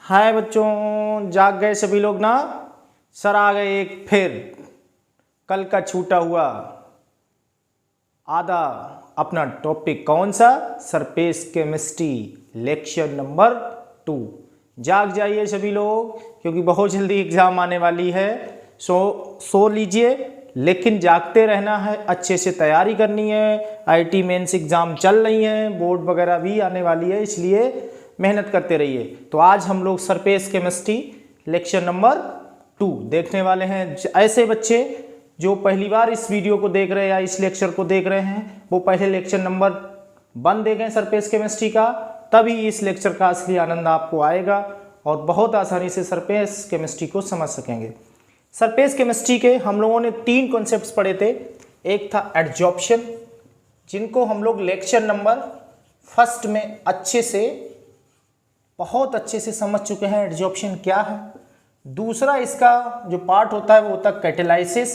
हाय बच्चों, जाग गए सभी लोग ना। सर आ गए एक फिर कल का छूटा हुआ आधा अपना टॉपिक। कौन सा? Surface chemistry lecture number 2। जाग जाइए सभी लोग, क्योंकि बहुत जल्दी एग्जाम आने वाली है। सो लीजिए, लेकिन जागते रहना है, अच्छे से तैयारी करनी है। आईटी मेंस एग्जाम चल रही हैं, बोर्ड वगैरह भी आने वाली है, इसलिए मेहनत करते रहिए। तो आज हम लोग सरफेस केमिस्ट्री लेक्चर नंबर 2 देखने वाले हैं। ऐसे बच्चे जो पहली बार इस वीडियो को देख रहे हैं या इस लेक्चर को देख रहे हैं, वो पहले लेक्चर नंबर 1 देखें सरफेस केमिस्ट्री का, तभी इस लेक्चर का असली आनंद आपको आएगा और बहुत आसानी से सरफेस केमिस्ट्री को समझ सकेंगे। सरफेस केमिस्ट्री के हम लोगों ने 3 कॉन्सेप्ट्स पढ़े थे। एक था एडजॉर्प्शन, जिनको हम लोग लेक्चर नंबर 1 में बहुत अच्छे से समझ चुके हैं एडजॉर्प्शन क्या है। दूसरा इसका जो पार्ट होता है वो होता है कैटालाइसिस,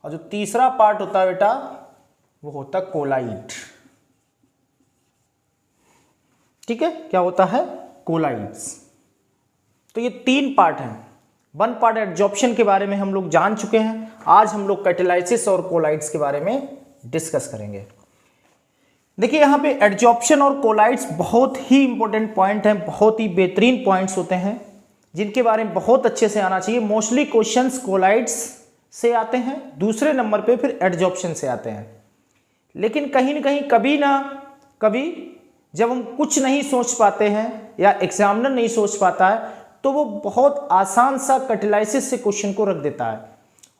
और जो तीसरा पार्ट होता है बेटा वो होता है कोलाइड। ठीक है, क्या होता है? कोलाइड्स। तो ये 3 पार्ट हैं। 1 पार्ट एडजॉर्प्शन के बारे में हम लोग जान चुके हैं। आज हम लोग कैटालाइसिस और कोलाइड्स के बारे में डिस्कस करेंगे। देखिए यहाँ पे एडजॉर्प्शन और कोलाइड्स बहुत ही इंपॉर्टेंट पॉइंट हैं, बहुत ही बेहतरीन पॉइंट्स होते हैं, जिनके बारे में बहुत अच्छे से आना चाहिए। मोस्टली क्वेश्चंस कोलाइड्स से आते हैं, दूसरे नंबर पे फिर एडजॉर्प्शन से आते हैं। लेकिन कहीं ना कहीं कभी ना कभी जब हम कुछ नहीं सोच पाते हैं या एग्जामिनर नहीं सोच पाता है, तो वो बहुत आसान सा कैटालाइसिस से क्वेश्चन को रख देता है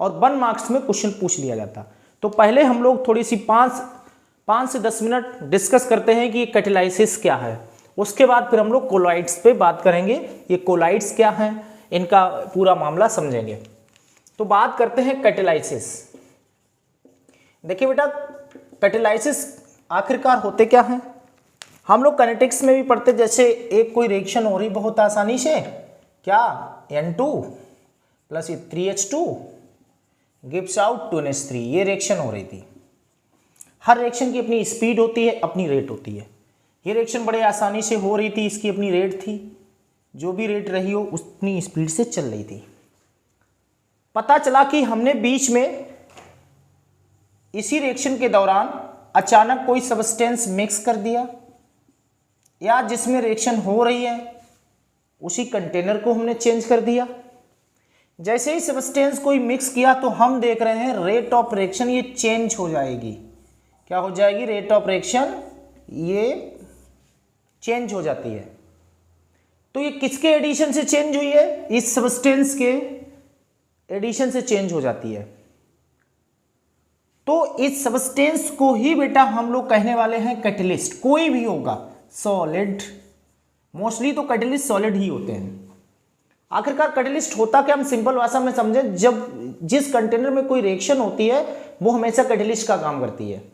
और 1 मार्क्स में क्वेश्चन पूछ लिया जाता। तो पहले हम लोग थोड़ी सी 5 से 10 मिनट डिस्कस करते हैं कि ये कैटालाइसिस क्या है। उसके बाद फिर हम लोग कोलाइड्स पे बात करेंगे, ये कोलाइड्स क्या हैं, इनका पूरा मामला समझेंगे। तो बात करते हैं कैटालाइसिस। देखिए बेटा, कैटालाइसिस आखिरकार होते क्या हैं? हम लोग काइनेटिक्स में भी पढ़ते, जैसे एक कोई रिएक्शन हो रही बहुत आसानी से, क्या N2 plus 3H2 gives out 2NH3, ये रिएक्शन हो रही थी। हर रिएक्शन की अपनी स्पीड होती है, अपनी रेट होती है। ये रिएक्शन बड़े आसानी से हो रही थी, इसकी अपनी रेट थी, जो भी रेट रही हो उतनी स्पीड से चल रही थी। पता चला कि हमने बीच में इसी रिएक्शन के दौरान अचानक कोई सब्सटेंस मिक्स कर दिया, या जिसमें रिएक्शन हो रही है उसी कंटेनर को हमने चेंज कर दिया। जैसे ही सब्सटेंस कोई मिक्स किया तो हम देख रहे हैं रेट ऑफ रिएक्शन ये चेंज हो जाएगी। क्या हो जाएगी? रेट ऑफ रिएक्शन ये चेंज हो जाती है। तो ये किसके एडिशन से चेंज हुई है? इस सब्सटेंस के एडिशन से चेंज हो जाती है। तो इस सब्सटेंस को ही बेटा हम लोग कहने वाले हैं कैटलिस्ट। कोई भी होगा, सॉलिड, मोस्टली तो कैटलिस्ट सॉलिड ही होते हैं। आखिरकार कैटलिस्ट होता क्या, हम सिंपल भाषा में समझें, जब जिस कंटेनर में कोई रिएक्शन होती है वो हमेशा कैटलिस्ट का काम करती है।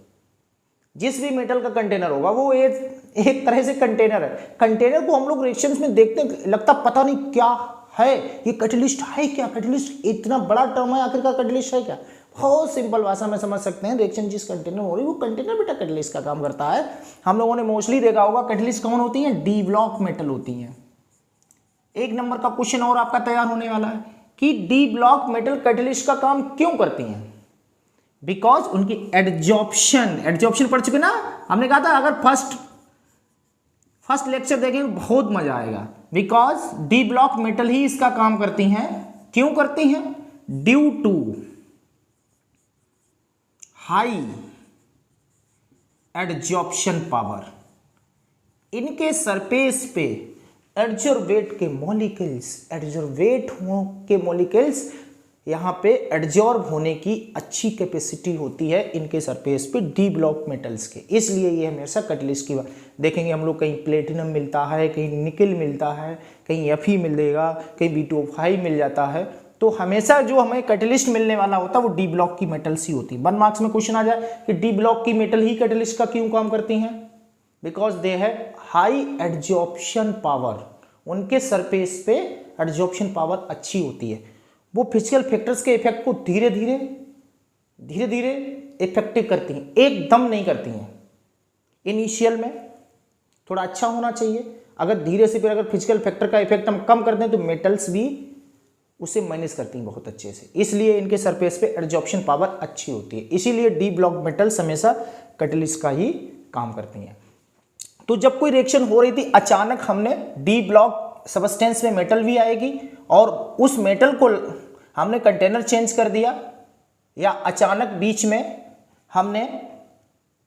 जिस भी मेटल का कंटेनर होगा वो एक तरह से कंटेनर है। कंटेनर को हम लोग रिएक्शंस में देखते हैं, लगता पता नहीं क्या है, ये कैटलिस्ट है क्या? कैटलिस्ट इतना बड़ा टर्म है, आखिरकार कैटलिस्ट है क्या? बहुत सिंपल भाषा में समझ सकते हैं, रिएक्शन जिस कंटेनर में हो रही है वो कंटेनर बेटा कैटलिस्ट का काम करता है। हम लोगों ने मोस्टली देखा होगा कैटलिस्ट कौन होती है? डी ब्लॉक मेटल होती है। 1 नंबर का क्वेश्चन और आपका तैयार होने वाला है कि डी ब्लॉक मेटल कैटलिस्ट का काम क्यों करती हैं? बिकॉज उनकी एडजॉर्प्शन पढ़ चुके ना। हमने कहा था अगर फर्स्ट लेक्चर देखेंगे बहुत मजा आएगा। बिकॉज डी ब्लॉक मेटल ही इसका काम करती हैं। क्यों करती हैं? Due to high adsorption power. इनके सरफेस पे एडजॉर्बेट के मॉलिक्यूल्स यहाँ पे एडजॉर्ब होने की अच्छी कैपेसिटी होती है इनके सरफेस पे डी ब्लॉक मेटल्स के। इसलिए ये हमेशा कैटलिस्ट की बात देखेंगे हम लोग। कहीं प्लेटिनम मिलता है, कहीं निकल मिलता है, कहीं Fe मिलेगा, कहीं B2O5 मिल जाता है। तो हमेशा जो हमें कैटलिस्ट मिलने वाला होता है वो डी ब्लॉक की मेटल्स ही होती है। 1 मार्क्स में क्वेश्चन आ जाए कि डी ब्लॉक की मेटल ही कैटलिस्ट का क्यों काम करती हैं? Because they have high adsorption power. उनके सरफेस पे एडजॉर्प्शन पावर अच्छी होती है। वो फिजिकल फैक्टर्स के इफेक्ट को धीरे धीरे इफेक्टिव करती हैं, एकदम नहीं करती हैं। इनिशियल में थोड़ा अच्छा होना चाहिए, अगर धीरे से फिर अगर फिजिकल फैक्टर का इफेक्ट हम कम कर दें तो मेटल्स भी उसे मैनेज करती हैं बहुत अच्छे से, इसलिए इनके सरफेस पे एडजॉर्प्शन पावर अच्छी होती है। इसीलिए डी ब्लॉक मेटल्स हमेशा कैटलिस्ट का ही काम करती हैं। तो जब कोई रिएक्शन हो रही थी, अचानक हमने डी ब्लॉक सबस्टेंस में मेटल भी आएगी और उस मेटल को हमने कंटेनर चेंज कर दिया, या अचानक बीच में हमने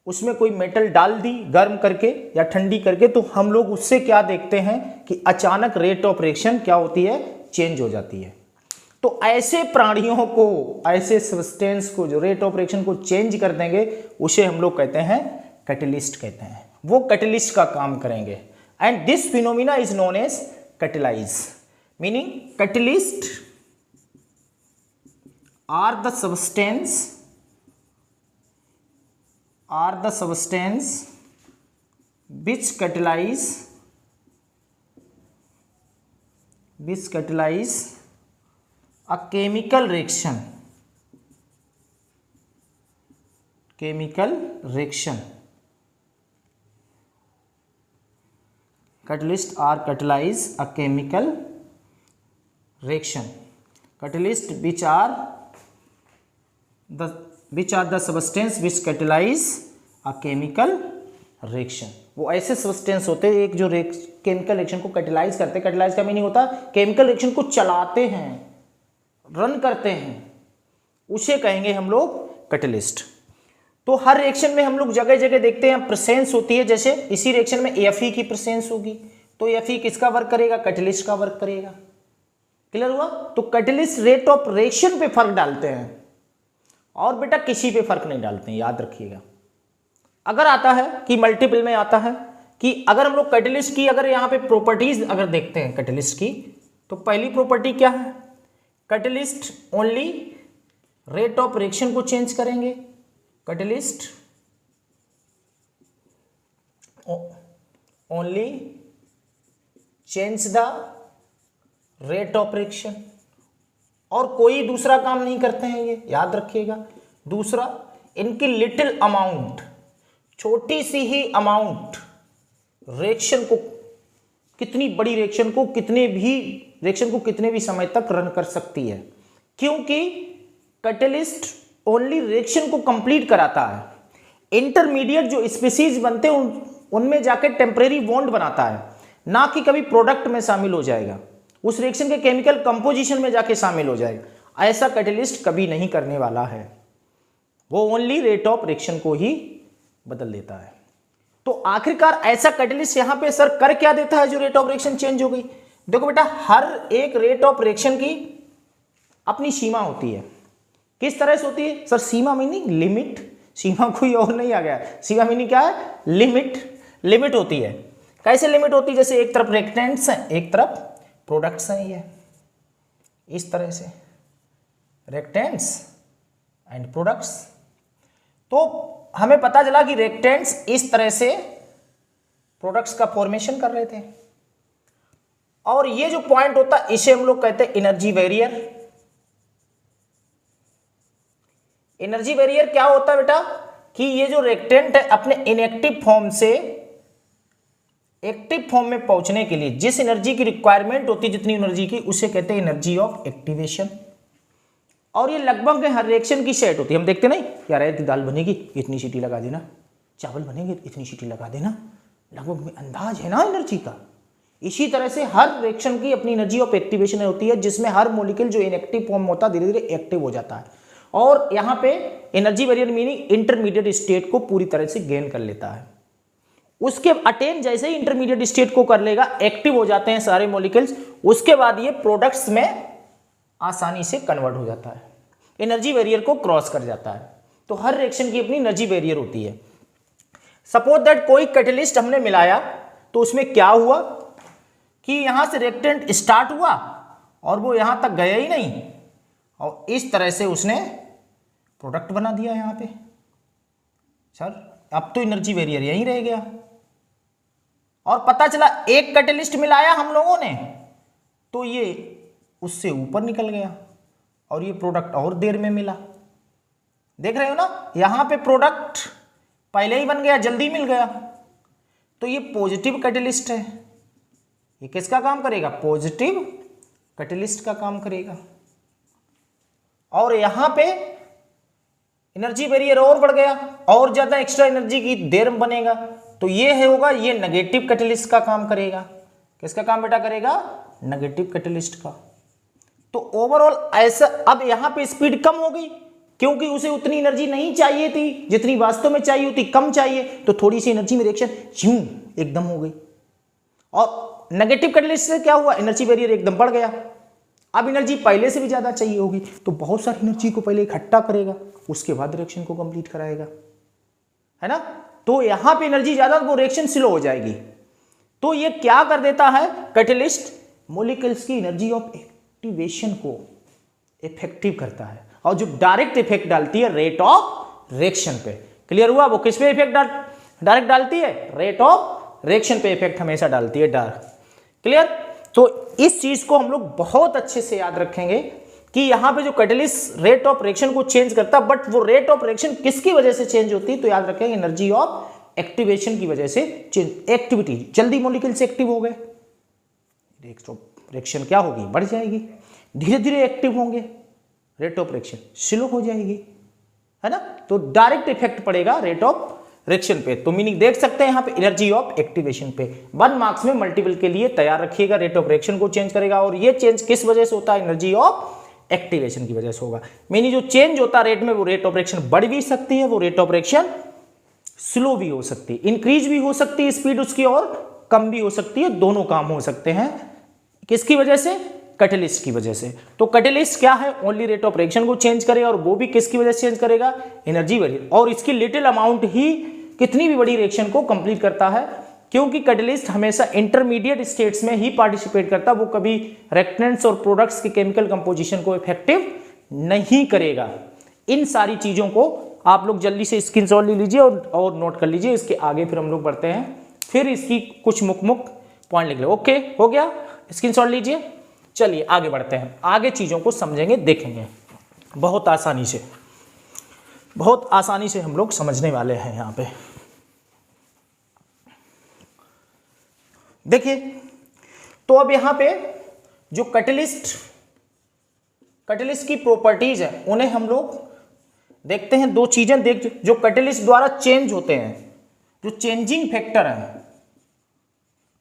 उसमें कोई मेटल डाल दी गर्म करके या ठंडी करके, तो हम लोग उससे क्या देखते हैं कि अचानक रेट ऑफ रिएक्शन क्या होती है, चेंज हो जाती है। तो ऐसे प्राणियों को, ऐसे सब्सटेंस को जो रेट ऑफ रिएक्शन को चेंज कर देंगे उसे हम लोग कहते हैं कैटलिस्ट कहते हैं। वो कैटलिस्ट का काम करेंगे। And this phenomena is known as catalyse, meaning catalyst are the substance which catalyze a chemical reaction catalyst or catalyze a chemical reaction, catalyst which are the substance which catalyze a chemical reaction। वो ऐसे substance होते हैं एक जो chemical reaction को catalyse करते हैं। Catalyse का मीनिंग होता है केमिकल रिएक्शन को चलाते हैं, रन करते हैं, उसे कहेंगे हम लोग कैटलिस्ट। तो हर रिएक्शन में हम लोग जगह जगह देखते हैं प्रेजेंस होती है, जैसे इसी रिएक्शन में Fe की प्रेजेंस होगी तो Fe किसका वर्क करेगा, कैटलिस्ट का वर्क करेगा। क्लियर हुआ? तो कैटलिस्ट रेट ऑफ रिएक्शन पे फर्क डालते हैं और बेटा किसी पे फर्क नहीं डालते हैं, याद रखिएगा। अगर आता है कि मल्टीपल में आता है कि अगर हम लोग कैटलिस्ट की अगर यहाँ पे प्रॉपर्टीज अगर देखते हैं कैटलिस्ट की, तो पहली प्रॉपर्टी क्या है, catalyst only rate of reaction को चेंज करेंगे। Catalyst only change the rate of reaction, और कोई दूसरा काम नहीं करते हैं, ये याद रखिएगा। दूसरा, इनकी लिटिल अमाउंट, छोटी सी ही अमाउंट रिएक्शन को, कितनी बड़ी रिएक्शन को कितने भी समय तक रन कर सकती है, क्योंकि कैटलिस्ट ओनली रिएक्शन को कंप्लीट कराता है। इंटरमीडिएट जो स्पीसीज बनते हैं उनमें जाकर टेम्परेरी बॉन्ड बनाता है, ना कि कभी प्रोडक्ट में शामिल हो जाएगा, उस रिएक्शन के केमिकल कंपोजिशन में जाके शामिल हो जाएगा। ऐसा कैटलिस्ट कभी नहीं करने वाला है, वो ओनली रेट ऑफ रिएक्शन को ही बदल देता है। तो आखिरकार ऐसा कैटलिस्ट यहां पे सर कर क्या देता है जो रेट ऑफ रिएक्शन चेंज हो गई? देखो बेटा, हर एक रेट ऑफ रिएक्शन की अपनी सीमा होती है। किस तरह से होती है सर? सीमा मीनिंग लिमिट, सीमा कोई और नहीं आ गया, सीमा मीनिंग क्या है, लिमिट होती है। कैसे लिमिट होती है? जैसे एक तरफ रिएक्टेंट्स हैं, एक तरफ प्रोडक्ट्स हैं, ये इस तरह से रिएक्टेंट्स एंड प्रोडक्ट्स। तो हमें पता चला कि रिएक्टेंट्स इस तरह से प्रोडक्ट्स का फॉर्मेशन कर रहे थे, और ये जो पॉइंट होता है इसे हम लोग कहते हैं एनर्जी बैरियर। एनर्जी बैरियर क्या होता है बेटा कि ये जो रिएक्टेंट है अपने इनएक्टिव फॉर्म से एक्टिव फॉर्म में पहुंचने के लिए जिस एनर्जी की रिक्वायरमेंट होती है, जितनी एनर्जी की, उसे कहते हैं एनर्जी ऑफ एक्टिवेशन। और ये लगभग हर रिएक्शन की सेट होती है। हम देखते नहीं यार, ये दाल बनेगी इतनी सीटी लगा देना, चावल बनेंगे इतनी सीटी लगा देना, लगभग में अंदाज है ना एनर्जी का। इसी तरह से हर रिएक्शन की अपनी एनर्जी ऑफ एक्टिवेशन होती है, जिसमें हर मॉलिक्यूल जो इनएक्टिव फॉर्म होता है धीरे धीरे एक्टिव हो जाता है, और यहाँ पे energy barrier meaning intermediate state को पूरी तरह से गेन कर लेता है। उसके अटेन जैसे ही इंटरमीडिएट स्टेट को कर लेगा, एक्टिव हो जाते हैं सारे मॉलिक्यूल्स, उसके बाद ये प्रोडक्ट्स में आसानी से कन्वर्ट हो जाता है, एनर्जी बैरियर को क्रॉस कर जाता है। तो हर रिएक्शन की अपनी एनर्जी बैरियर होती है। सपोज दैट कोई कैटलिस्ट हमने मिलाया, तो उसमें क्या हुआ कि यहां से रिएक्टेंट स्टार्ट हुआ और वो यहां तक गया ही नहीं, और इस तरह से उसने प्रोडक्ट बना दिया यहां पे। सर अब तो एनर्जी बैरियर यहीं रह गया, और पता चला एक कैटलिस्ट मिलाया हम लोगों ने तो ये उससे ऊपर निकल गया और ये प्रोडक्ट और देर में मिला। देख रहे हो ना, यहां पे प्रोडक्ट पहले ही बन गया, जल्दी मिल गया, तो ये पॉजिटिव कैटलिस्ट है। ये किसका काम करेगा? पॉजिटिव कैटेलिस्ट का काम करेगा। और यहां पे एनर्जी बैरियर और बढ़ गया, और ज्यादा एक्स्ट्रा एनर्जी की देर बनेगा, तो ये होगा, ये नेगेटिव कैटेलिस्ट का काम करेगा। किसका काम बेटा करेगा? नेगेटिव कैटेलिस्ट का। तो ओवरऑल ऐसा, अब यहां पे स्पीड कम हो गई क्योंकि उसे उतनी एनर्जी नहीं चाहिए थी जितनी वास्तव में चाहिए होती, कम चाहिए, तो थोड़ी सी एनर्जी में रिएक्शन यूं एकदम हो गई। और नेगेटिव कैटेलिस्ट से क्या हुआ? एनर्जी बैरियर एकदम बढ़ गया। अब एनर्जी पहले से भी ज्यादा चाहिए होगी, तो बहुत सारी एनर्जी को पहले इकट्ठा करेगा, उसके बाद रिएक्शन को कंप्लीट कराएगा, है ना। तो यहां पे एनर्जी ज्यादा, वो रिएक्शन स्लो हो जाएगी। तो ये क्या कर देता है? कैटेलिस्ट मॉलिक्यूल्स की एनर्जी ऑफ एक्टिवेशन को इफेक्टिव करता है, और जो डायरेक्ट इफेक्ट डालती है रेट ऑफ रिएक्शन पे। क्लियर हुआ? वो किस पे इफेक्ट डायरेक्ट डालती है? रेट ऑफ रिएक्शन पे इफेक्ट हमेशा डालती है डायरेक्ट। क्लियर? तो इस चीज को हम लोग बहुत अच्छे से याद रखेंगे कि यहां पे जो कैटेलिस्ट रेट ऑफ रिएक्शन को चेंज करता है, बट वो रेट ऑफ रिएक्शन किसकी वजह से चेंज होती है? तो याद रखेंगे एनर्जी ऑफ एक्टिवेशन की वजह से चेंज। एक्टिविटी, जल्दी मॉलिक्यूल से एक्टिव हो गए, रिएक्शन क्या होगी? बढ़ जाएगी। धीरे धीरे एक्टिव होंगे, रेट ऑफ रिएक्शन स्लो हो जाएगी, है ना। तो डायरेक्ट इफेक्ट पड़ेगा रेट ऑफ रिएक्शन पे। तो मीनिंग देख सकते हैं यहां पे एनर्जी ऑफ एक्टिवेशन पे। 1 मार्क्स में मल्टीपल के लिए तैयार रखिएगा, रेट ऑफ रिएक्शन को चेंज करेगा, और ये चेंज किस वजह से होता है? एनर्जी ऑफ एक्टिवेशन की वजह से होगा। मीनिंग जो चेंज होता है रेट में, वो रेट ऑफ रिएक्शन बढ़ भी सकती है, वो रेट ऑफ रिएक्शन स्लो भी हो सकती है, इंक्रीज भी हो सकती है स्पीड उसकी, और कम भी हो सकती है, दोनों काम हो सकते हैं। किसकी वजह से? कैटेलिस्ट की वजह से। तो कैटेलिस्ट क्या है? ओनली रेट ऑफ रिएक्शन को चेंज करेगा, और वो भी किसकी वजह से चेंज करेगा? Energy barrier. और इसकी लिटिल अमाउंट ही कितनी भी बड़ी रिएक्शन को कंप्लीट करता है, क्योंकि कैटेलिस्ट हमेशा इंटरमीडिएट स्टेट्स में ही पार्टिसिपेट करता है, वो कभी रिएक्टेंट्स और प्रोडक्ट्स के केमिकल कंपोजिशन को इफेक्टिव नहीं करेगा। इन सारी चीजों को आप लोग जल्दी से स्क्रीनशॉट ले लीजिए और नोट कर लीजिए। इसके आगे फिर हम लोग बढ़ते हैं, फिर इसकी कुछ मुख्य पॉइंट लिख लो। ओके, हो गया? स्क्रीनशॉट लीजिए। चलिए आगे बढ़ते हैं, आगे चीजों को समझेंगे, देखेंगे बहुत आसानी से, बहुत आसानी से हम लोग समझने वाले हैं। यहां पे देखिए, तो अब यहां पे जो कैटेलिस्ट की प्रॉपर्टीज है, उन्हें हम लोग देखते हैं। दो चीजें देख जो कैटेलिस्ट द्वारा चेंज होते हैं, जो चेंजिंग फैक्टर हैं,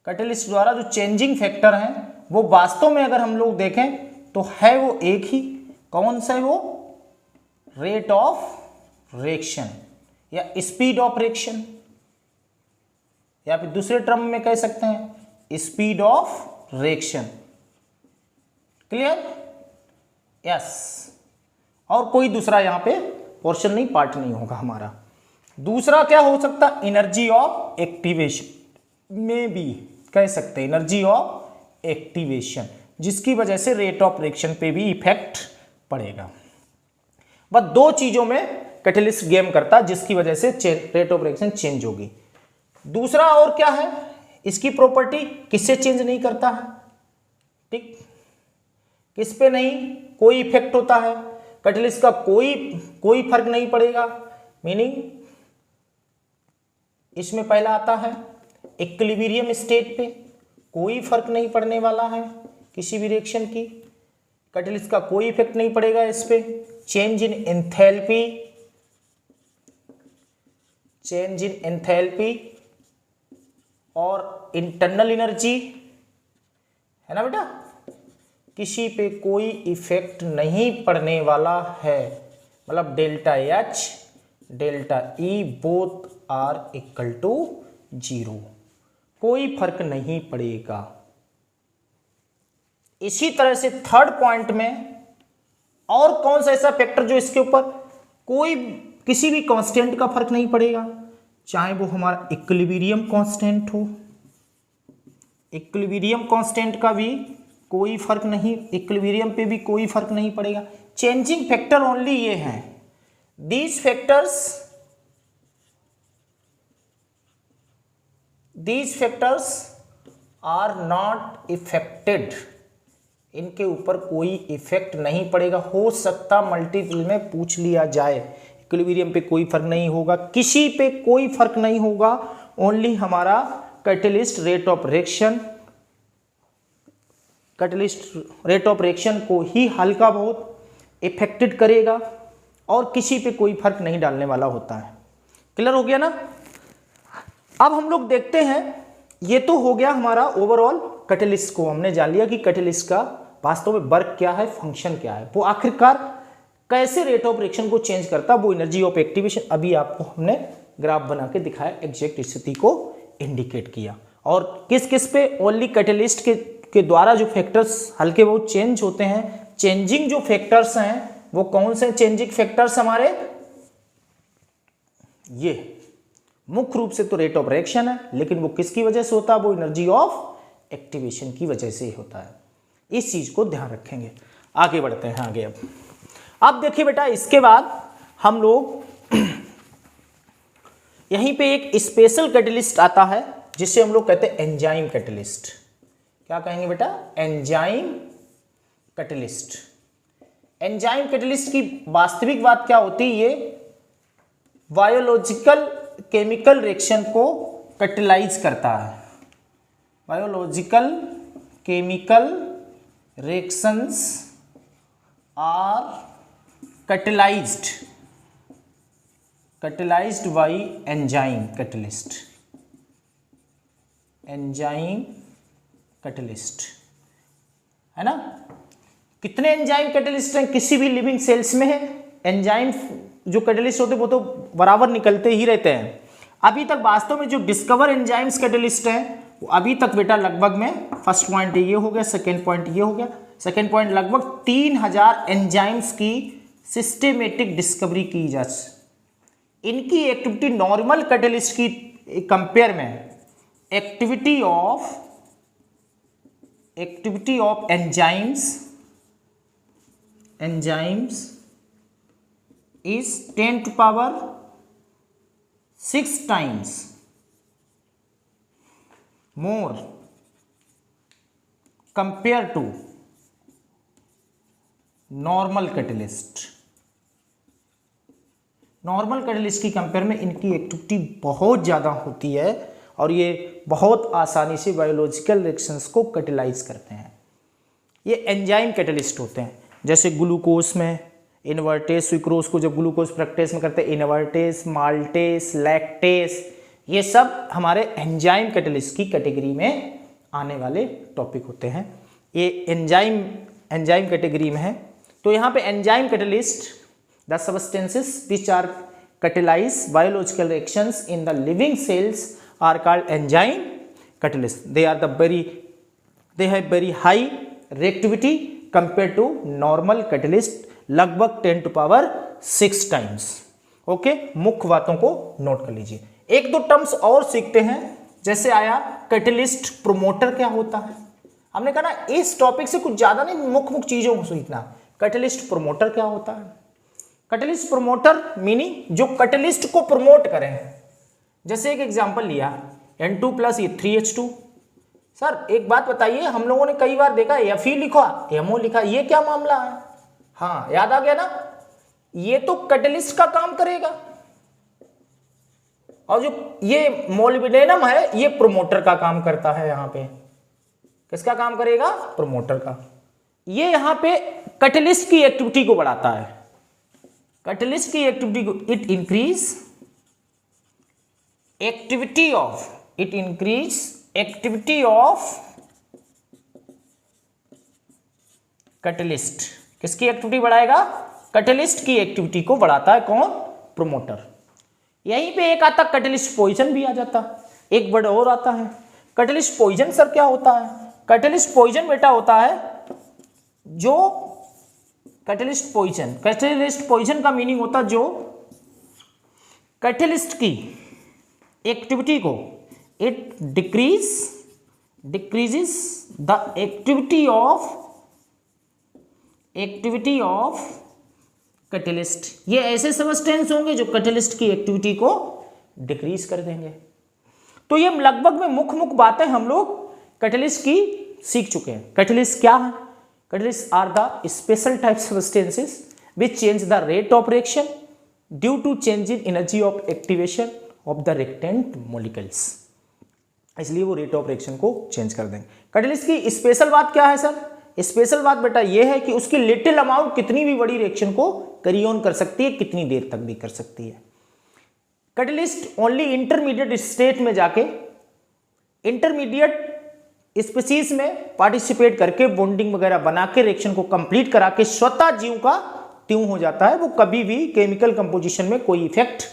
कैटेलिस्ट द्वारा जो चेंजिंग फैक्टर हैं, वो वास्तव में अगर हम लोग देखें तो है वो एक ही। कौन सा है वो? रेट ऑफ रिएक्शन या स्पीड ऑफ रिएक्शन, या फिर दूसरे टर्म में कह सकते हैं speed of reaction. Clear? Yes. और कोई दूसरा यहां पे पोर्शन नहीं, पार्ट नहीं होगा हमारा। दूसरा क्या हो सकता है? एनर्जी ऑफ एक्टिवेशन में भी कह सकते हैं, एनर्जी ऑफ एक्टिवेशन, जिसकी वजह से रेट ऑफ रिएक्शन पे भी इफेक्ट पड़ेगा। बस दो चीजों में कैटेलिस्ट गेम करता है, जिसकी वजह से रेट ऑफ रिएक्शन चेंज होगी। दूसरा और क्या है? इसकी प्रॉपर्टी किससे चेंज नहीं करता है? ठीक, किस पे नहीं कोई इफेक्ट होता है, कैटेलिस्ट का कोई फर्क नहीं पड़ेगा। मीनिंग इसमें पहला आता है इक्विलिब्रियम स्टेट पे, कोई फर्क नहीं पड़ने वाला है किसी भी रिएक्शन की, कैटेलिस्ट का कोई इफेक्ट नहीं पड़ेगा इस पे। चेंज इन एंथैल्पी और इंटरनल एनर्जी, है ना बेटा, किसी पे कोई इफेक्ट नहीं पड़ने वाला है। मतलब delta H delta E both are equal to 0, कोई फर्क नहीं पड़ेगा। इसी तरह से थर्ड पॉइंट में और कौन सा ऐसा फैक्टर जो इसके ऊपर कोई किसी भी कांस्टेंट का फर्क नहीं पड़ेगा, चाहे वो हमारा इक्विलिब्रियम कांस्टेंट हो, इक्विलिब्रियम कांस्टेंट का भी कोई फर्क नहीं, इक्विलिब्रियम पे भी कोई फर्क नहीं पड़ेगा। चेंजिंग फैक्टर ओनली ये हैं, these factors are not affected, इनके ऊपर कोई इफेक्ट नहीं पड़ेगा। हो सकता मल्टीपल में पूछ लिया जाए, इक्विलिब्रियम पे कोई फर्क नहीं होगा, किसी पे कोई फर्क नहीं होगा, ओनली हमारा catalyst rate of reaction catalyst rate of reaction को ही हल्का बहुत इफेक्टेड करेगा और किसी पे कोई फर्क नहीं डालने वाला होता है। क्लियर हो गया ना। अब हम लोग देखते हैं, ये तो हो गया हमारा ओवरऑल कैटलिस्ट को हमने जान लिया कि कैटलिस्ट का वास्तव में वर्क क्या है, फंक्शन क्या है, वो आखिरकार कैसे रेट ऑफ रिएक्शन को चेंज करता है, वो एनर्जी ऑफ एक्टिवेशन। अभी आपको हमने ग्राफ बना के दिखाया, एग्जैक्ट स्थिति को इंडिकेट किया। और किस किस पे ओनली कैटलिस्ट के द्वारा जो फैक्टर्स हल्के बहुत चेंज होते हैं, चेंजिंग जो फैक्टर्स हैं वो कौन से चेंजिंग फैक्टर्स हमारे, ये मुख्य रूप से तो रेट ऑफ रिएक्शन है, लेकिन वो किसकी वजह से होता है, वो एनर्जी ऑफ एक्टिवेशन की वजह से ही होता है। इस चीज को ध्यान रखेंगे। आगे बढ़ते हैं आगे। अब देखिए बेटा, इसके बाद हम लोग यहीं पे एक स्पेशल कैटलिस्ट आता है जिसे हम लोग कहते हैं एंजाइम कैटलिस्ट। क्या कहेंगे बेटा, एंजाइम कैटलिस्ट। एंजाइम कैटलिस्ट की वास्तविक बात क्या होती है, ये बायोलॉजिकल केमिकल रिएक्शन को कैटलाइज करता है। Biological chemical reactions are catalyzed by enzyme catalyst, enzyme catalyst है ना। कितने एंजाइम कैटलिस्ट हैं किसी भी लिविंग सेल्स में है। एंजाइम जो कैटलिस्ट होते हैं वो तो बराबर निकलते ही रहते हैं। अभी तक वास्तव में जो डिस्कवर एंजाइम्स कैटलिस्ट हैं वो अभी तक बेटा लगभग में, फर्स्ट पॉइंट ये हो गया, सेकेंड पॉइंट ये हो गया, सेकेंड पॉइंट लगभग 3000 एंजाइम्स की सिस्टेमेटिक डिस्कवरी की जा। इनकी एक्टिविटी नॉर्मल कैटलिस्ट की कंपेयर में activity of enzymes is 10⁶ times more compare to normal catalyst. Normal catalyst की कंपेयर में इनकी एक्टिविटी बहुत ज़्यादा होती है और ये बहुत आसानी से बायोलॉजिकल रिएक्शंस को कैटलाइज करते हैं। ये एंजाइम कैटलिस्ट होते हैं। जैसे ग्लूकोज में इन्वर्टेज, सुक्रोज को जब ग्लूकोज फ्रक्टेज में करते हैं इन्वर्टेज, माल्टेज, लैक्टेज, ये सब हमारे एंजाइम कैटलिस्ट की कैटेगरी में आने वाले टॉपिक होते हैं। ये एंजाइम कैटेगरी में है। तो यहाँ पे enzyme catalyst, the substances which are catalyze biological reactions in the living cells are called enzyme catalysts. They have very high reactivity compared to normal catalyst, लगभग 10⁶ टाइम्स। ओके, मुख्य बातों को नोट कर लीजिए। एक दो टर्म्स और सीखते हैं। जैसे आया कैटलिस्ट प्रोमोटर, क्या होता है। हमने कहा ना इस टॉपिक से कुछ ज्यादा नहीं, मुख्य चीजों को सीखना। कैटलिस्ट प्रोमोटर क्या होता है। कैटलिस्ट प्रोमोटर मीनिंग जो कैटलिस्ट को प्रमोट करें। जैसे एक एग्जांपल लिया N2+ ये 3H2। सर एक बात बताइए, हम लोगों ने कई बार देखा Fe लिखा MO लिखा, ये क्या मामला है। हाँ याद आ गया ना, ये तो कैटलिस्ट का काम करेगा और जो ये मोलिब्डेनम है ये प्रोमोटर का काम करता है। यहाँ पे किसका काम करेगा, प्रोमोटर का। ये यहाँ पे कैटलिस्ट की एक्टिविटी को बढ़ाता है। कैटलिस्ट की एक्टिविटी को it increase activity of catalyst. किसकी एक्टिविटी बढ़ाएगा, कैटलिस्ट की एक्टिविटी को बढ़ाता है कौन, प्रोमोटर। यहीं पे एक आता कैटलिस्ट पॉइजन भी आ जाता। एक वर्ड और आता है कैटलिस्ट पॉइजन। सर क्या होता है, कैटलिस्ट पॉइजन बेटा होता है जो कैटलिस्ट पॉइजन का मीनिंग होता है जो कैटलिस्ट की एक्टिविटी को it decreases the activity of catalyst. ये ऐसे सब्सटेंस होंगे जो कैटलिस्ट की एक्टिविटी को डिक्रीज कर देंगे। तो ये लगभग में मुख्य बातें हम लोग कैटलिस्ट की सीख चुके हैं। कैटलिस्ट क्या है, catalyst are the special type substances which change the rate of reaction due to change in energy of activation of the reactant molecules। इसलिए वो रेट ऑफ रिएक्शन को चेंज कर देंगे। कैटलिस्ट की स्पेशल बात क्या है सर? स्पेशल बात बेटा ये है कि उसकी लिटिल अमाउंट कितनी भी बड़ी रिएक्शन को कैरी ऑन कर सकती है, कितनी देर तक भी कर सकती है। कैटलिस्ट ओनली इंटरमीडिएट स्टेट में जाके इंटरमीडिएट स्पीसीज में पार्टिसिपेट करके बॉन्डिंग वगैरह बना के रिएक्शन को कंप्लीट करा के स्वतः जीव का त्यों हो जाता है। वो कभी भी केमिकल कंपोजिशन में कोई इफेक्ट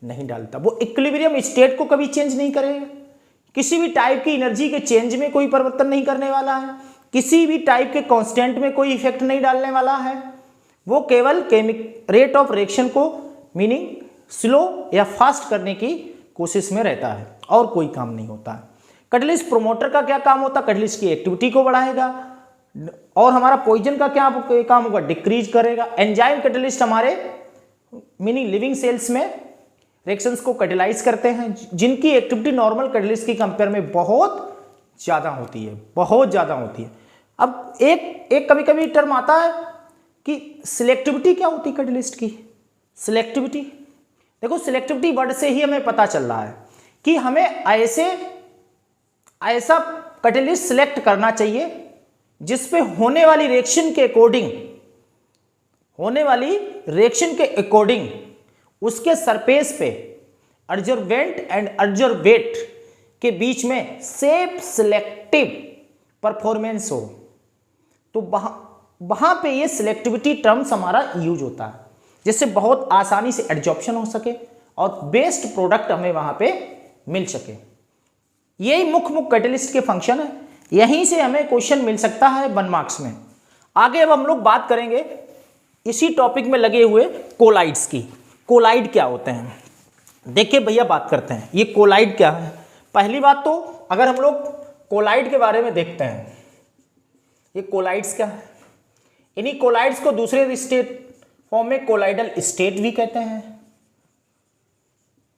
नहीं डालता, वो इक्विलिब्रियम स्टेट को कभी चेंज नहीं करेगा, किसी भी टाइप की एनर्जी के चेंज में कोई परिवर्तन नहीं करने वाला है, किसी भी टाइप के कांस्टेंट में कोई इफेक्ट नहीं डालने वाला है। वो केवल रेट ऑफ रिएक्शन को मीनिंग स्लो या फास्ट करने की कोशिश में रहता है और कोई काम नहीं होता है। कैटलिस्ट प्रोमोटर का क्या काम होता है? कैटलिस्ट की एक्टिविटी को बढ़ाएगा और हमारा पॉइजन का क्या काम होगा? डिक्रीज करेगा। एंजाइम कैटलिस्ट हमारे मीनिंग लिविंग सेल्स में रिएक्शंस को कैटेलाइज करते हैं, जिनकी एक्टिविटी नॉर्मल कैटलिस्ट की कंपेयर में बहुत ज्यादा होती है, बहुत ज्यादा होती है। अब एक कभी कभी टर्म आता है कि सिलेक्टिविटी क्या होती है कैटलिस्ट की? सिलेक्टिविटी देखो, सिलेक्टिविटी वर्ड से ही हमें पता चल रहा है कि हमें ऐसा कैटलिस्ट सिलेक्ट करना चाहिए जिसपे होने वाली रिएक्शन के अकॉर्डिंग उसके सरफेस पे अब्जॉर्बेंट एंड अब्जॉर्बेट के बीच में सेफ सिलेक्टिव परफॉर्मेंस हो, तो वहां पे ये सिलेक्टिविटी टर्म्स हमारा यूज होता है, जिससे बहुत आसानी से एडजॉर्प्शन हो सके और बेस्ट प्रोडक्ट हमें वहां पे मिल सके। यही मुख्य कैटलिस्ट के फंक्शन है। यहीं से हमें क्वेश्चन मिल सकता है 1 मार्क्स में। आगे अब हम लोग बात करेंगे इसी टॉपिक में लगे हुए कोलाइड्स की। कोलाइड क्या होते हैं? देखिए भैया, बात करते हैं ये कोलाइड क्या है। पहली बात तो अगर हम लोग कोलाइड के बारे में देखते हैं, ये कोलाइड्स क्या है? इन्हीं कोलाइड्स को दूसरे स्टेट फॉर्म में कोलाइडल स्टेट भी कहते हैं,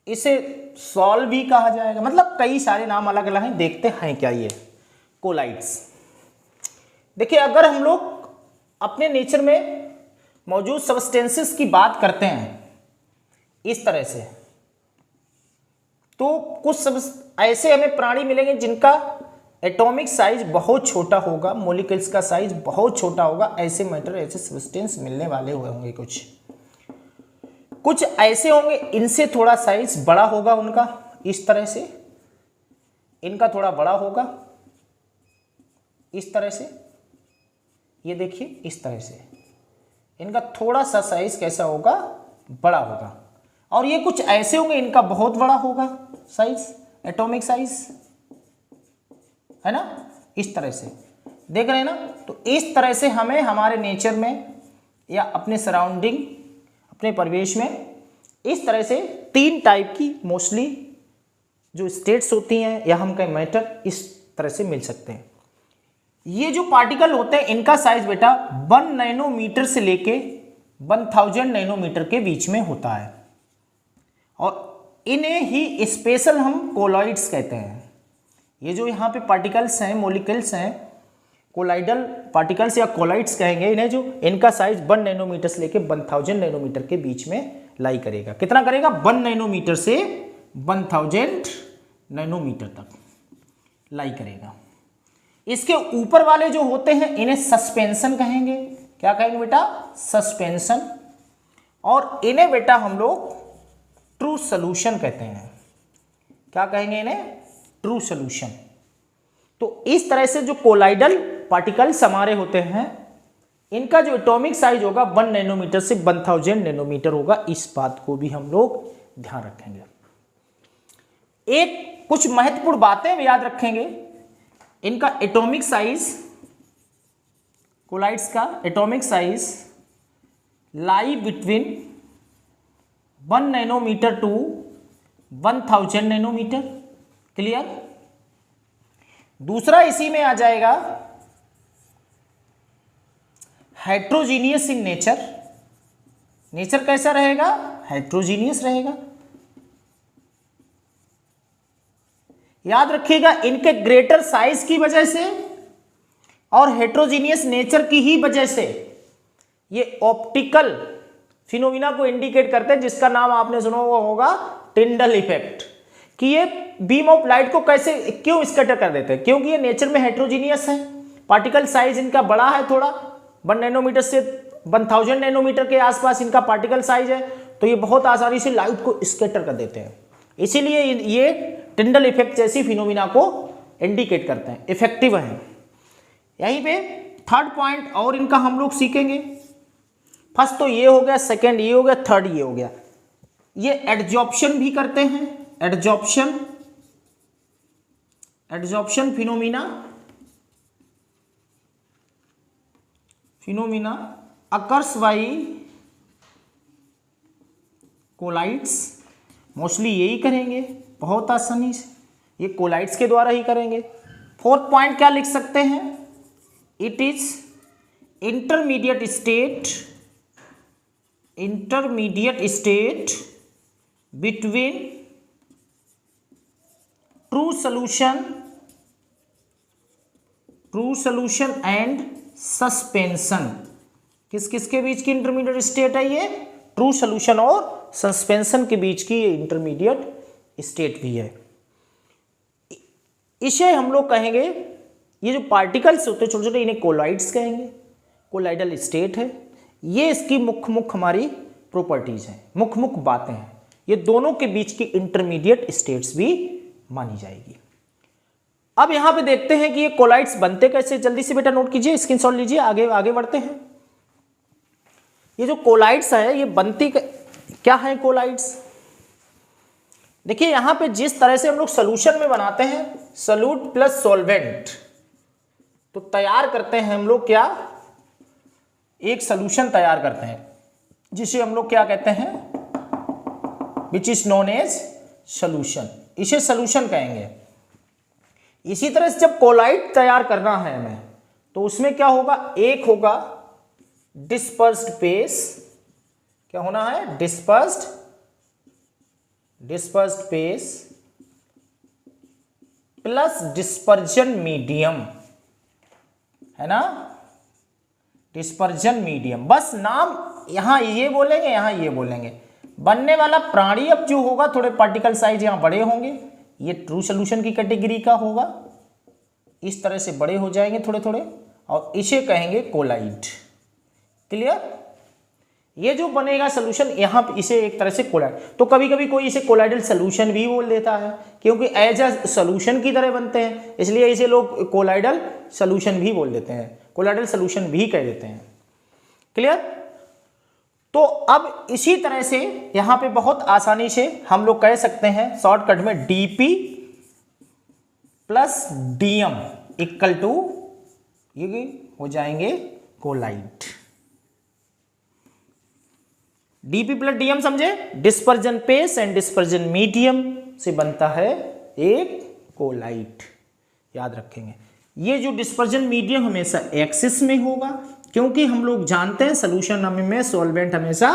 इसे सॉल्व भी कहा जाएगा, मतलब कई सारे नाम अलग अलग हैं। देखते हैं क्या ये कोलाइड्स। देखिए, अगर हम लोग अपने नेचर में मौजूद सब्सटेंसेस की बात करते हैं इस तरह से, तो कुछ ऐसे हमें प्राणी मिलेंगे जिनका एटॉमिक साइज बहुत छोटा होगा, मॉलिक्यूल्स का साइज बहुत छोटा होगा। ऐसे मैटर, ऐसे सब्सटेंस मिलने वाले होंगे। कुछ ऐसे होंगे इनसे थोड़ा साइज बड़ा होगा उनका, इस तरह से इनका थोड़ा बड़ा होगा, इस तरह से। ये देखिए, इस तरह से इनका थोड़ा सा साइज कैसा होगा? बड़ा होगा। और ये कुछ ऐसे होंगे इनका बहुत बड़ा होगा साइज, एटॉमिक साइज, है ना? इस तरह से देख रहे हैं ना? तो इस तरह से हमें हमारे नेचर में या अपने सराउंडिंग, अपने परिवेश में इस तरह से 3 टाइप की मोस्टली जो स्टेट्स होती हैं या हम कहें मैटर, इस तरह से मिल सकते हैं। ये जो पार्टिकल होते हैं इनका साइज बेटा 1 नैनोमीटर से लेके 1000 नैनोमीटर के बीच में होता है और इन्हें ही स्पेशल हम कोलॉइड्स कहते हैं। ये जो यहाँ पे पार्टिकल्स हैं, मॉलिक्यूल्स हैं, कोलाइडल पार्टिकल्स या कोलाइड्स कहेंगे इन्हें, जो इनका साइज 1 नैनोमीटर से लेके 1000 नैनोमीटर के बीच में लाई करेगा। कितना करेगा? 1 नैनोमीटर से 1000 नैनोमीटर तक लाई करेगा। इसके ऊपर वाले जो होते हैं इन्हें सस्पेंशन कहेंगे। क्या कहेंगे बेटा? सस्पेंशन। और इन्हें बेटा हम लोग ट्रू सॉल्यूशन कहते हैं। क्या कहेंगे इन्हें? True solution. तो इस तरह से जो कोलाइडल पार्टिकल्स हमारे होते हैं इनका जो एटॉमिक साइज होगा 1 नैनोमीटर से 1000 नैनोमीटर होगा। इस बात को भी हम लोग ध्यान रखेंगे। एक कुछ महत्वपूर्ण बातें याद रखेंगे। इनका एटॉमिक साइज, कोलाइड्स का atomic size lie between 1 nanometre to 1000 nanometre. Clear? दूसरा इसी में आ जाएगा हेट्रोजीनियस इन नेचर। नेचर कैसा रहेगा? हेट्रोजीनियस रहेगा। याद रखिएगा, इनके ग्रेटर साइज की वजह से और हेट्रोजीनियस नेचर की ही वजह से ये ऑप्टिकल फिनोमिना को इंडिकेट करते हैं, जिसका नाम आपने सुना हुआ होगा टिंडल इफेक्ट, कि ये बीम ऑफ लाइट को कैसे क्यों स्कैटर कर देते हैं? क्योंकि ये नेचर में हेट्रोजीनियस है, पार्टिकल साइज इनका बड़ा है थोड़ा, 1 नैनोमीटर से 1000 नैनोमीटर के आसपास इनका पार्टिकल साइज है, तो ये बहुत आसानी से लाइट को स्कैटर कर देते हैं। इसीलिए ये टिंडल इफेक्ट जैसी फिनोमिना को इंडिकेट करते हैं, इफेक्टिव है। यहीं पे थर्ड पॉइंट और इनका हम लोग सीखेंगे। फर्स्ट तो ये हो गया, सेकंड ये हो गया, थर्ड ये हो गया। ये एडजॉर्प्शन भी करते हैं, adsorption phenomena occurs by colloids. Mostly यही करेंगे बहुत आसानी से, ये कोलाइड्स के द्वारा ही करेंगे। फोर्थ पॉइंट क्या लिख सकते हैं? It is intermediate state between true solution and suspension. किसके बीच की इंटरमीडिएट स्टेट है ये? ट्रू सॉल्यूशन और सस्पेंशन के बीच की ये इंटरमीडिएट स्टेट भी है। इसे हम लोग कहेंगे, ये जो पार्टिकल्स होते हैं छोटे छोटे, इन्हें कोलाइड्स कहेंगे, कोलाइडल स्टेट है। ये इसकी मुख्य हमारी प्रॉपर्टीज हैं, मुख्य बातें हैं। ये दोनों के बीच की इंटरमीडिएट स्टेट्स भी मानी जाएगी। अब यहां पे देखते हैं कि ये कोलाइड्स बनते कैसे। जल्दी से बेटा नोट कीजिए, स्क्रीनशॉट लीजिए, आगे बढ़ते हैं। ये जो कोलाइड्स है ये बनती क्या है? कोलाइड्स देखिए यहां पे जिस तरह से हम लोग सोल्यूशन में बनाते हैं, सॉल्यूट प्लस सॉल्वेंट, तो तैयार करते हैं हम लोग क्या? एक सॉल्यूशन तैयार करते हैं जिसे हम लोग क्या कहते हैं? Which is known as solution. इसे सॉल्यूशन कहेंगे। इसी तरह से जब कोलाइड तैयार करना है हमें, तो उसमें क्या होगा? एक होगा डिस्पर्स्ड फेस, क्या होना है? Dispersed phase plus dispersion medium, है ना? डिस्पर्जन मीडियम, बस नाम यहां ये बोलेंगे, यहां ये बोलेंगे। बनने वाला प्राणी अब जो होगा, थोड़े पार्टिकल साइज यहां बड़े होंगे, ये ट्रू सॉल्यूशन की कैटेगरी का होगा। इस तरह से बड़े हो जाएंगे थोड़े थोड़े, और इसे कहेंगे कोलाइड। क्लियर? ये जो बनेगा सॉल्यूशन यहां पे, इसे एक तरह से कोलाइड। तो कभी कभी कोई इसे कोलाइडल सॉल्यूशन भी बोल देता है, क्योंकि एज अ सॉल्यूशन की तरह बनते हैं, इसलिए इसे लोग कोलाइडल सॉल्यूशन भी बोल देते हैं, कोलाइडल सॉल्यूशन भी कह देते हैं। क्लियर? तो अब इसी तरह से यहां पे बहुत आसानी से हम लोग कह सकते हैं शॉर्टकट में DP plus DM equal to ये हो जाएंगे कोलाइड। डीपी प्लस डीएम समझे? Dispersion phase and dispersion medium से बनता है एक कोलाइड। याद रखेंगे ये जो डिस्पर्जन मीडियम हमेशा एक्सिस में होगा, क्योंकि हम लोग जानते हैं सोल्यूशन में सॉल्वेंट हमेशा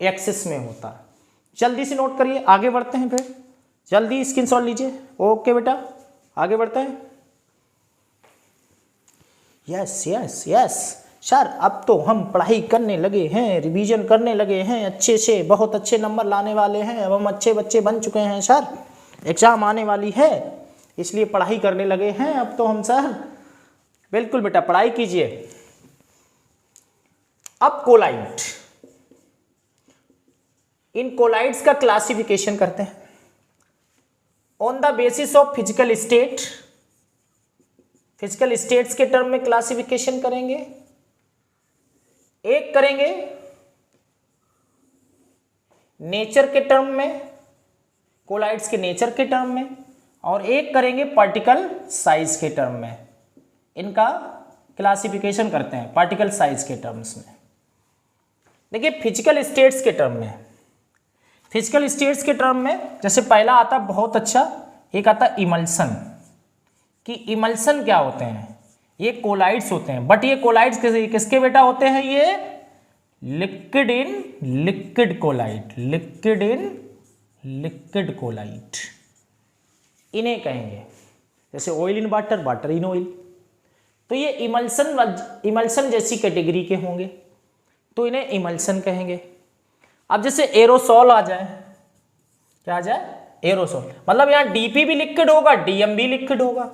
एक्सिस में होता है। जल्दी से नोट करिए, आगे बढ़ते हैं, फिर जल्दी स्क्रीनशॉट लीजिए। ओके बेटा आगे बढ़ते हैं। यस यस यस सर, अब तो हम पढ़ाई करने लगे हैं, रिवीजन करने लगे हैं अच्छे से, बहुत अच्छे नंबर लाने वाले हैं, अब हम अच्छे बच्चे बन चुके हैं सर, एग्जाम आने वाली है इसलिए पढ़ाई करने लगे हैं अब तो हम सर। बिल्कुल बेटा पढ़ाई कीजिए। अब कोलाइड, इन कोलाइड्स का क्लासिफिकेशन करते हैं on the basis of physical state. Physical states के टर्म में क्लासिफिकेशन करेंगे। एक करेंगे नेचर के टर्म में, कोलाइड्स के नेचर के टर्म में, और एक करेंगे पार्टिकल साइज के टर्म में। इनका क्लासिफिकेशन करते हैं पार्टिकल साइज के टर्म्स में। देखिए फिजिकल स्टेट्स के टर्म में, फिजिकल स्टेट्स के टर्म में जैसे पहला आता बहुत अच्छा, एक आता इमल्सन। कि इमल्सन क्या होते हैं? ये कोलाइड्स होते हैं, बट ये कोलाइड्स किसके बेटा होते हैं? ये liquid in liquid colloid, liquid in liquid colloid इन्हें कहेंगे। जैसे oil in water, water in oil, तो ये इमल्सन जैसी कैटेगरी के होंगे, तो इन्हें इमल्सन कहेंगे। अब जैसे एरोसॉल आ जाए, क्या आ जाए? एरोसोल, मतलब यहाँ डीपी भी लिक्विड होगा, डीएम भी लिक्विड होगा।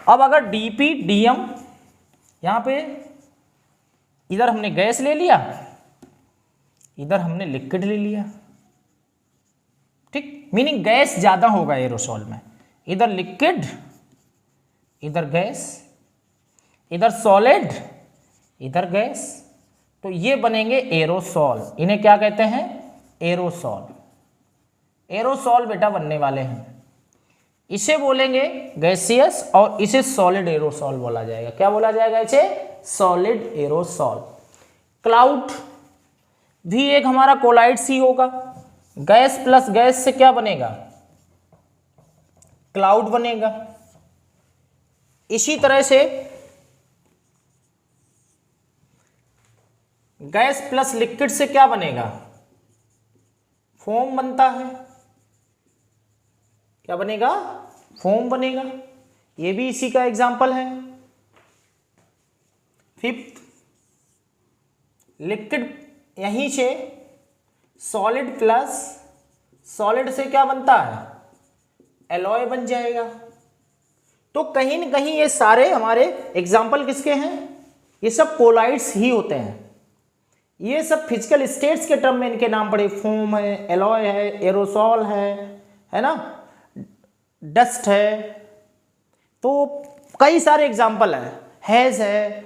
अब अगर डीपी डीएम, यहाँ पे इधर हमने गैस ले लिया, इधर हमने लिक्विड ले लिया, ठीक, मीनिंग गैस ज्यादा होगा एरोसोल में, इधर लिक्विड, इधर गैस, इधर सॉलिड, इधर गैस, तो ये बनेंगे एरोसोल। इन्हें क्या कहते हैं? एरोसोल। एरोसोल बेटा बनने वाले हैं, इसे बोलेंगे गैसियस और इसे सॉलिड एरोसोल बोला जाएगा। क्या बोला जाएगा इसे? Solid aerosol. क्लाउड भी एक हमारा कोलाइड्स ही होगा, गैस प्लस गैस से क्या बनेगा? क्लाउड बनेगा। इसी तरह से गैस प्लस लिक्विड से क्या बनेगा? फोम बनता है। क्या बनेगा? फोम बनेगा। ये भी इसी का एग्जाम्पल है। फिफ्थ, लिक्विड यहीं से सॉलिड प्लस सॉलिड से क्या बनता है? एलॉय बन जाएगा। तो कहीं न कहीं ये सारे हमारे एग्जाम्पल किसके हैं? ये सब कोलाइड्स ही होते हैं। ये सब फिजिकल स्टेट्स के टर्म में इनके नाम पड़े, फोम है, एलॉय है, एरोसोल है ना, डस्ट है, तो कई सारे एग्जाम्पल हैं, हैज है।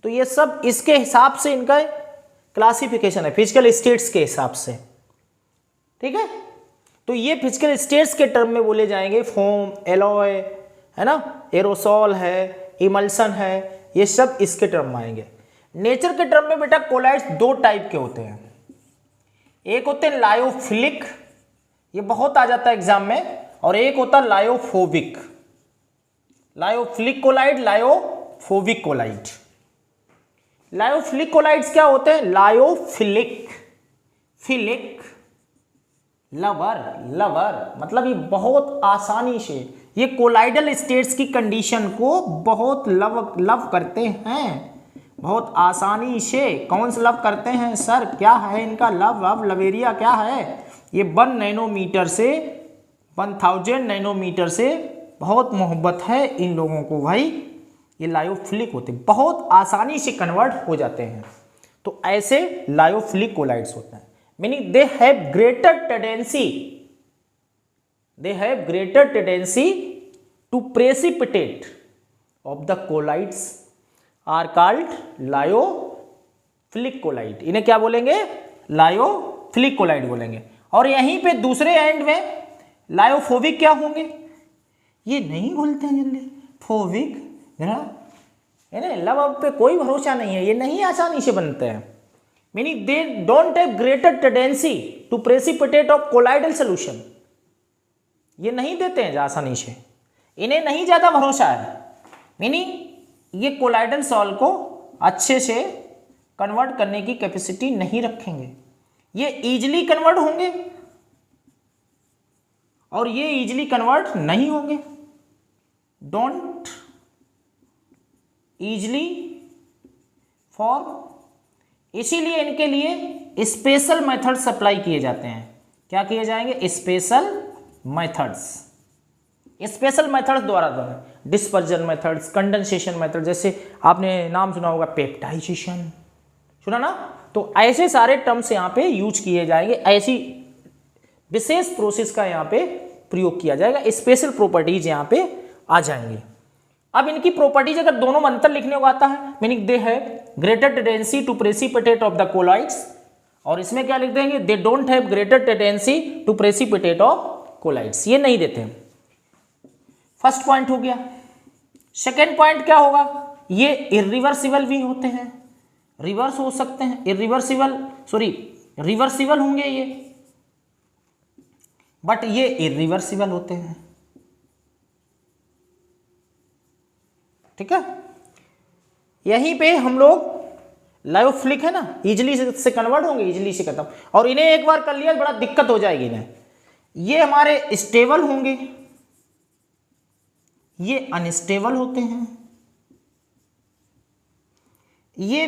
तो ये सब इसके हिसाब से इनका क्लासिफिकेशन है, फिजिकल स्टेट्स के हिसाब से, ठीक है। तो ये फिजिकल स्टेट्स के टर्म में बोले जाएंगे, फोम, एलॉय है ना, एरोसोल है, इमल्सन है, ये सब इसके टर्म में आएंगे। नेचर के टर्म में बेटा कोलाइड्स दो टाइप के होते हैं, एक होते हैं लायोफिलिक, ये बहुत आ जाता है एग्जाम में, और एक होता है lyophobic. Lyophilic colloid, lyophobic colloid. Lyophilic colloids क्या होते हैं? लायोफिलिक, फिलिक, लवर, लवर मतलब ये बहुत आसानी से ये कोलाइडल स्टेट्स की कंडीशन को बहुत लव करते हैं, बहुत आसानी से। कौन सा लव करते हैं सर? क्या है इनका लव लवेरिया क्या है? ये 1 नैनोमीटर से 1000 नैनोमीटर से बहुत मोहब्बत है इन लोगों को भाई। ये लायोफिलिक होते हैं, बहुत आसानी से कन्वर्ट हो जाते हैं। तो ऐसे लायोफिलिक कोलाइड्स होते हैं, meaning they have greater tendency to precipitate of the colloids are called lyophilic colloid. इन्हें क्या बोलेंगे? लायोफिलिक कोलाइड बोलेंगे। और यहीं पे दूसरे एंड में लायोफोबिक क्या होंगे? ये नहीं बोलते हैं जल्दी, फोबिक है, लव पे कोई भरोसा नहीं है, ये नहीं आसानी से बनते हैं, meaning they don't have greater tendency to precipitate of colloidal solution. ये नहीं देते हैं आसानी से, इन्हें नहीं ज्यादा भरोसा है, मीनिंग ये कोलाइडल सॉल्व को अच्छे से कन्वर्ट करने की कैपेसिटी नहीं रखेंगे। ये इजीली कन्वर्ट होंगे और ये इजीली कन्वर्ट नहीं होंगे, डोंट इजीली फॉर्म। इसीलिए इनके लिए स्पेशल मेथड्स अप्लाई किए जाते हैं। क्या किए जाएंगे? स्पेशल मेथड्स द्वारा डिस्पर्जन मेथड्स, कंडेंसेशन मेथड, जैसे आपने नाम सुना होगा पेप्टाइजेशन, सुना ना? तो ऐसे सारे टर्म्स यहाँ पे यूज किए जाएंगे, ऐसी विशेष प्रोसेस का यहाँ पे प्रयोग किया जाएगा, स्पेशल प्रॉपर्टीज यहाँ पे आ जाएंगी। अब इनकी प्रॉपर्टीज अगर दोनों में अंतर लिखने को आता है, meaning they have greater tendency to precipitate of the colloids, और इसमें क्या लिख देंगे? They don't have greater tendency to precipitate of colloids, ये नहीं देते हैं। फर्स्ट पॉइंट हो गया। सेकेंड पॉइंट क्या होगा? ये इरिवर्सिबल भी होते हैं, रिवर्स हो सकते हैं, रिवर्सिबल होंगे ये, बट ये इरिवर्सिबल होते हैं, ठीक है। यहीं पे हम लोग लायोफिलिक है ना, इजिली से कन्वर्ट होंगे, इजिली से खत्म, और इन्हें एक बार कर लिया बड़ा दिक्कत हो जाएगी इन्हें। ये हमारे स्टेबल होंगे, ये अनस्टेबल होते हैं। ये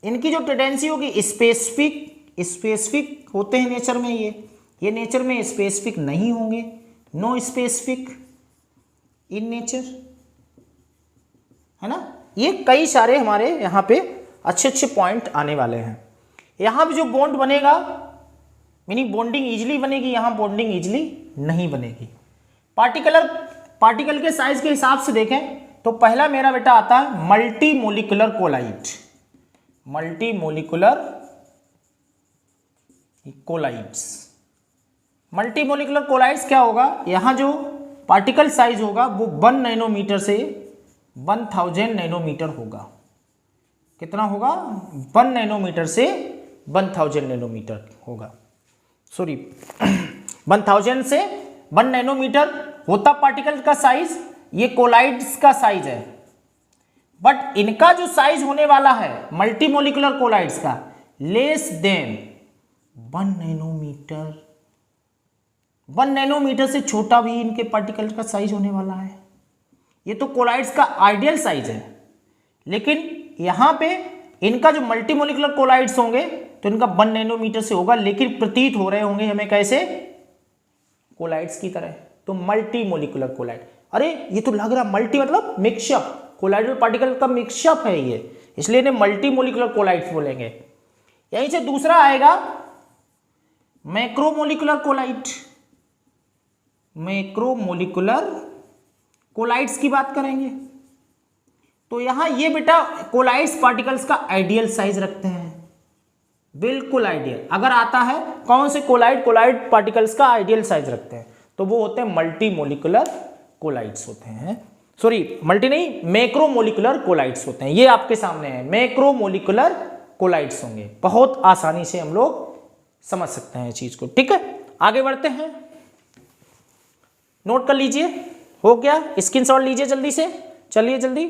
इनकी जो टेंडेंसी होगी स्पेसिफिक होते हैं नेचर में, ये नेचर में स्पेसिफिक नहीं होंगे, नो स्पेसिफिक इन नेचर, है ना। ये कई सारे हमारे यहाँ पे अच्छे अच्छे पॉइंट आने वाले हैं। यहाँ पे जो बॉन्ड बनेगा मीनिंग बॉन्डिंग इजीली बनेगी, यहाँ बॉन्डिंग इजीली नहीं बनेगी। पार्टिकल के साइज के हिसाब से देखें तो पहला मेरा बेटा आता है multi molecular colloid. Multi molecular colloids, multi molecular colloids क्या होगा, यहाँ जो पार्टिकल साइज होगा वो 1 नैनोमीटर से 1000 नैनोमीटर होगा। कितना होगा, 1 नैनोमीटर से 1000 नैनोमीटर होगा, सॉरी 1000 से 1 नैनोमीटर होता पार्टिकल का साइज। ये कोलाइड्स का साइज है, बट इनका जो साइज होने वाला है मल्टी मोलिकुलर कोलाइड्स का लेस देन 1 नैनोमीटर। 1 नैनोमीटर से छोटा भी इनके पार्टिकल का साइज होने वाला है। ये तो कोलाइड्स का आइडियल साइज है, लेकिन यहां पे इनका जो मल्टी मोलिकुलर कोलाइड्स होंगे तो इनका 1 नैनोमीटर से होगा, लेकिन प्रतीत हो रहे होंगे हमें कैसे, कोलाइड्स की तरह। तो मल्टी मोलिकुलर कोलाइड, अरे ये तो लग रहा मल्टी मतलब मिक्सअप, कोलाइडल पार्टिकल का मिक्सअप है ये, इसलिए इन्हें मल्टी मोलिकुलर कोलाइड्स बोलेंगे। यहीं से दूसरा आएगा मैक्रोमोलिकुलर कोलाइड। मैक्रोमोलिकुलर कोलाइड्स की बात करेंगे तो यहां ये बेटा कोलाइड्स पार्टिकल्स का आइडियल साइज रखते हैं, बिल्कुल आइडियल। अगर आता है कौन से कोलाइड पार्टिकल्स का आइडियल साइज रखते हैं तो वो होते हैं मल्टी मोलिकुलर कोलाइड्स होते हैं, सॉरी मल्टी नहीं मैक्रोमोलिकुलर कोलाइड्स होते हैं। ये आपके सामने है, मैक्रोमोलिकुलर कोलाइड्स होंगे। बहुत आसानी से हम लोग समझ सकते हैं चीज को, ठीक है। आगे बढ़ते हैं, नोट कर लीजिए, हो गया, स्क्रीनशॉट लीजिए जल्दी से, चलिए जल्दी,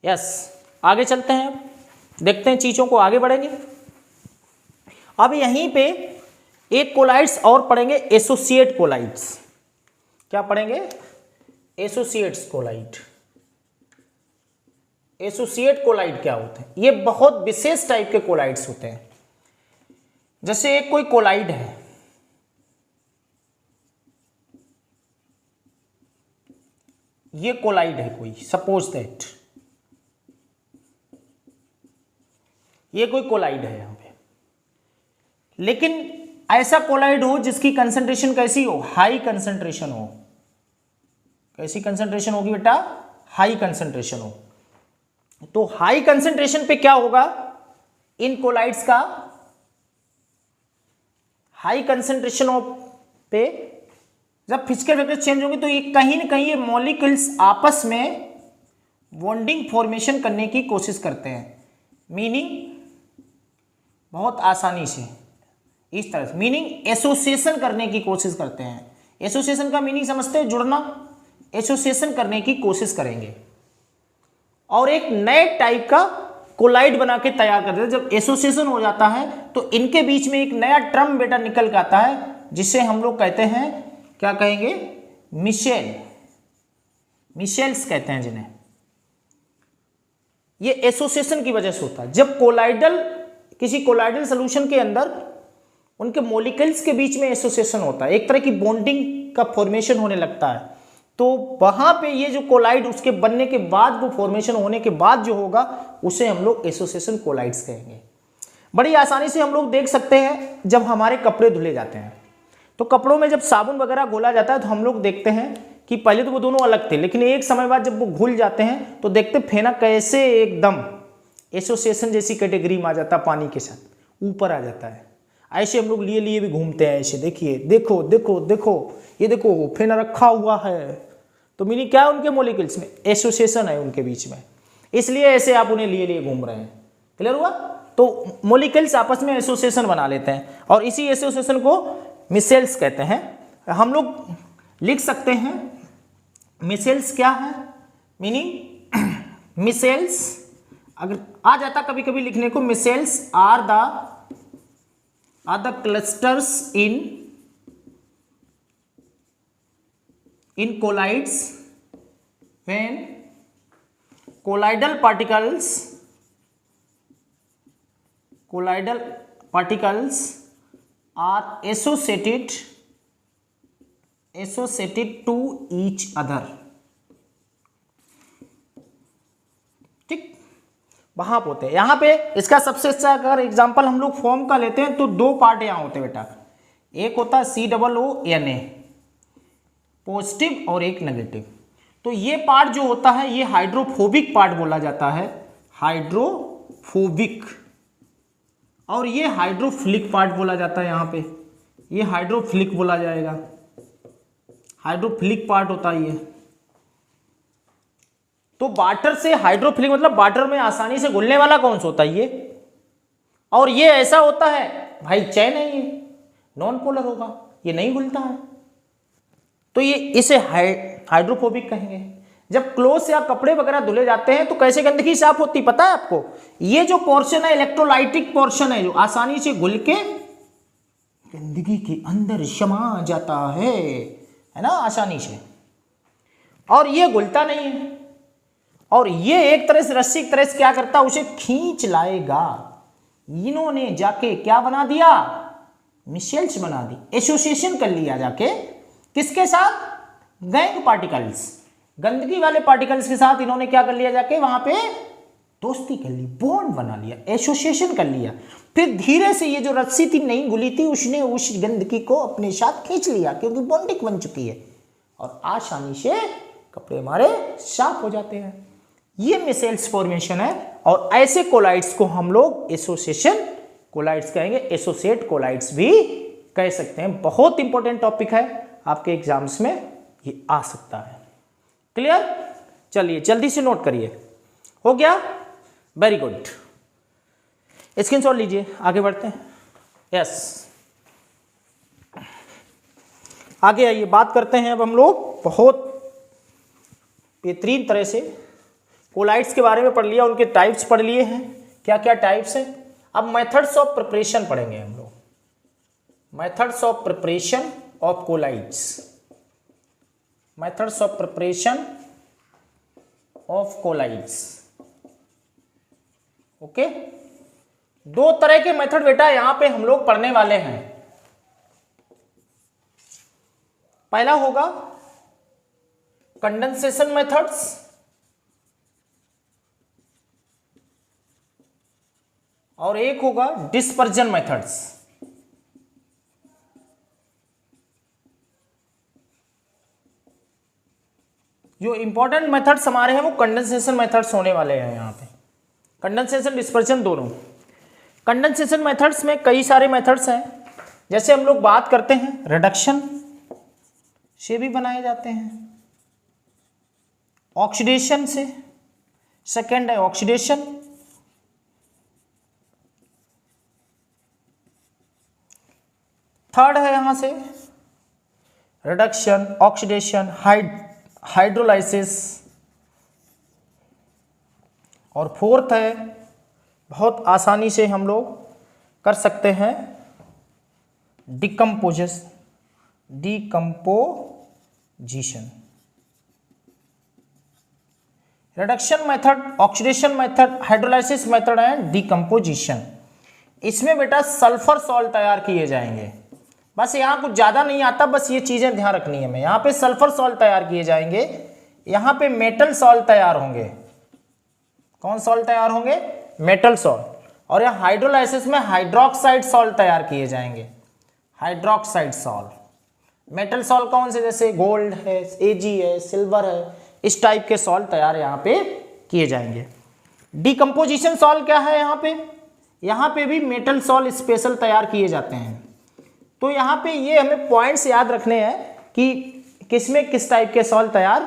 यस आगे चलते हैं, देखते हैं चीजों को, आगे बढ़ेंगे। अब यहीं पे एक कोलाइड्स और पढ़ेंगे, एसोसिएट कोलाइड्स। क्या पढ़ेंगे, एसोसिएट्स कोलाइड। एसोसिएट कोलाइड क्या होते हैं, ये बहुत विशेष टाइप के कोलाइड्स होते हैं। जैसे एक कोई कोलाइड है, ये कोलाइड है कोई, सपोज दैट ये कोई कोलाइड है यहां पे, लेकिन ऐसा कोलाइड हो जिसकी कंसंट्रेशन कैसी हो, हाई कंसंट्रेशन हो। कैसी कंसंट्रेशन होगी बेटा, हाई कंसंट्रेशन हो। तो हाई कंसंट्रेशन पे क्या होगा, इन कोलाइड्स का हाई कंसंट्रेशन पे जब फिजिकल वेक्टर चेंज होंगे तो ये कहीं ना कहीं ये मॉलिक्यूल्स आपस में बॉन्डिंग फॉर्मेशन करने की कोशिश करते हैं, मीनिंग बहुत आसानी से इस तरह से, मीनिंग एसोसिएशन करने की कोशिश करते हैं। एसोसिएशन का मीनिंग समझते हो, जुड़ना, एसोसिएशन करने की कोशिश करेंगे और एक नए टाइप का कोलाइड बना के तैयार करते हैं। जब एसोसिएशन हो जाता है तो इनके बीच में एक नया टर्म बेटा निकल के आता है, जिसे हम लोग कहते हैं, क्या कहेंगे, मिशेल, मिशेल्स कहते हैं जिन्हें। ये एसोसिएशन की वजह से होता है। जब किसी कोलाइडल सॉल्यूशन के अंदर उनके मॉलिक्यूल्स के बीच में एसोसिएशन होता है, एक तरह की बॉन्डिंग का फॉर्मेशन होने लगता है, तो वहां पे ये जो कोलाइड उसके बनने के बाद, वो फॉर्मेशन होने के बाद जो होगा उसे हम लोग एसोसिएशन कोलाइड्स कहेंगे। बड़ी आसानी से हम लोग देख सकते हैं, जब हमारे कपड़े धुले जाते हैं तो कपड़ों में जब साबुन वगैरह घोला जाता है तो हम लोग देखते हैं कि पहले तो वो दोनों अलग थे, लेकिन एक समय बाद जब वो घुल जाते हैं तो देखते फेना कैसे एकदम एसोसिएशन जैसी कैटेगरी में आ जाता है, पानी के साथ ऊपर आ जाता है। ऐसे हम लोग लिए लिए भी घूमते हैं, ऐसे देखिए, देखो देखो देखो, ये देखो फेना रखा हुआ है, तो मीनिंग क्या है, उनके मॉलिक्यूल्स में एसोसिएशन है उनके बीच में, इसलिए ऐसे आप उन्हें लिए लिए घूम रहे हैं। क्लियर हुआ? तो मॉलिक्यूल्स आपस में एसोसिएशन बना लेते हैं और इसी एसोसिएशन को मिशेल्स कहते हैं। हम लोग लिख सकते हैं मिशेल्स क्या है, मीनिंग मिशेल्स अगर आ जाता कभी कभी लिखने को, micelles are the clusters in collides when colloidal particles are associated associated to each other, ठीक, वहां पे होते हैं। यहां पे इसका सबसे अच्छा अगर एग्जांपल हम लोग फॉर्म का लेते हैं तो दो पार्ट यहां होते हैं बेटा, एक होता है COONA पॉजिटिव और एक नेगेटिव। तो ये पार्ट जो होता है ये हाइड्रोफोबिक पार्ट बोला जाता है, हाइड्रोफोबिक, और ये हाइड्रोफिलिक पार्ट बोला जाता है। यहां पे ये हाइड्रोफिलिक बोला जाएगा, हाइड्रोफिलिक पार्ट होता है ये। तो वाटर से हाइड्रोफिलिक मतलब वाटर में आसानी से घुलने वाला कौन सा होता है ये, और ये ऐसा होता है भाई चैन है, ये नॉन पोलर होगा, ये नहीं घुलता है, तो ये इसे हाइड्रोफोबिक कहेंगे। जब क्लोथ या कपड़े वगैरह धुले जाते हैं तो कैसे गंदगी साफ होती पता है आपको, ये जो पोर्शन है इलेक्ट्रोलाइटिक पोर्शन है जो आसानी से घुल के गंदगी के अंदर समा जाता है ना, आसानी से, और ये घुलता नहीं है, और ये एक तरह से रस्सी की तरह से क्या करता है उसे खींच लाएगा। इन्होंने जाके क्या बना दिया, मिसेल्स बना दी, एसोसिएशन कर लिया जाके किसके साथ, गैंग पार्टिकल्स, गंदगी वाले पार्टिकल्स के साथ इन्होंने क्या कर लिया जाके वहां पे दोस्ती कर ली, बॉन्ड बना लिया, एसोसिएशन कर लिया। फिर धीरे से ये जो रस्सी थी नहीं घुली थी उसने उस गंदगी को अपने साथ खींच लिया क्योंकि बॉन्डिंग बन चुकी है, और आसानी से कपड़े हमारे साफ हो जाते हैं। ये मिसेल्स फॉर्मेशन है, और ऐसे कोलाइड्स को हम लोग एसोसिएशन कोलाइड्स कहेंगे, एसोसिएट कोलाइड्स भी कह सकते हैं। बहुत इंपॉर्टेंट टॉपिक है, आपके एग्जाम्स में ये आ सकता है। क्लियर, चलिए जल्दी से नोट करिए, हो गया, वेरी गुड, स्क्रीनशॉट लीजिए, आगे बढ़ते हैं। यस, आगे आइए, बात करते हैं अब हम लोग बहुत बेहतरीन तरह से कोलाइड्स के बारे में पढ़ लिया, उनके टाइप्स पढ़ लिए हैं, क्या क्या टाइप्स हैं। अब मेथड्स ऑफ प्रिपरेशन पढ़ेंगे हम लोग, methods of preparation of colloids, methods of preparation of colloids. Okay, दो तरह के मेथड बेटा यहां पे हम लोग पढ़ने वाले हैं। पहला होगा कंडेंसेशन मेथड्स, और एक होगा डिस्पर्जन मेथड्स। जो इंपॉर्टेंट मेथड्स हमारे हैं वो कंडेंसेशन मेथड्स होने वाले हैं यहाँ पे, कंडेंसेशन डिस्पर्जन दोनों। कंडेंसेशन मेथड्स में कई सारे मेथड्स हैं, जैसे हम लोग बात करते हैं रिडक्शन से भी बनाए जाते हैं, ऑक्सीडेशन से, सेकेंड है ऑक्सीडेशन, थर्ड है यहां से रिडक्शन, ऑक्सीडेशन, हाइड्रोलाइसिस, और फोर्थ है बहुत आसानी से हम लोग कर सकते हैं decomposition. Reduction method, oxidation method, hydrolysis method है डिकम्पोजिशन। इसमें बेटा सल्फर सॉल्ट तैयार किए जाएंगे, बस यहाँ कुछ ज़्यादा नहीं आता, बस ये चीज़ें ध्यान रखनी है हमें। यहाँ पे सल्फर सॉल्ट तैयार किए जाएंगे, यहाँ पे मेटल सॉल्ट तैयार होंगे। कौन सॉल्ट तैयार होंगे, मेटल सॉल्ट, और यहाँ हाइड्रोलाइसिस में हाइड्रोक्साइड सॉल्ट तैयार किए जाएंगे, हाइड्रोक्साइड सॉल्ट। मेटल सॉल्ट कौन से, जैसे गोल्ड है, Ag है, सिल्वर है, इस टाइप के सॉल्ट तैयार यहाँ पे किए जाएंगे। डिकम्पोजिशन सॉल्ट क्या है, यहाँ पे भी मेटल सॉल्ट स्पेशल तैयार किए जाते हैं। तो यहाँ पे ये हमें पॉइंट्स याद रखने हैं कि किसमें किस टाइप के सॉल्ट तैयार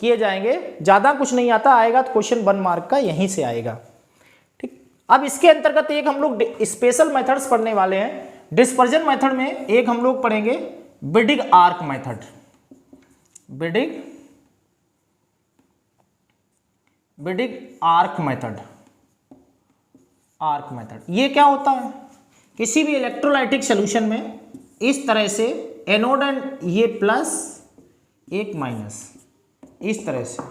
किए जाएंगे। ज़्यादा कुछ नहीं आता, आएगा तो क्वेश्चन 1 मार्क का यहीं से आएगा, ठीक। अब इसके अंतर्गत एक हम लोग स्पेशल मेथड्स पढ़ने वाले हैं। डिस्पर्जन मेथड में एक हम लोग पढ़ेंगे बिडिग आर्क मेथड, बिडिग आर्क मेथड। ये क्या होता है, किसी भी इलेक्ट्रोलाइटिक सॉल्यूशन में इस तरह से एनोड एंड ये प्लस एक माइनस, इस तरह से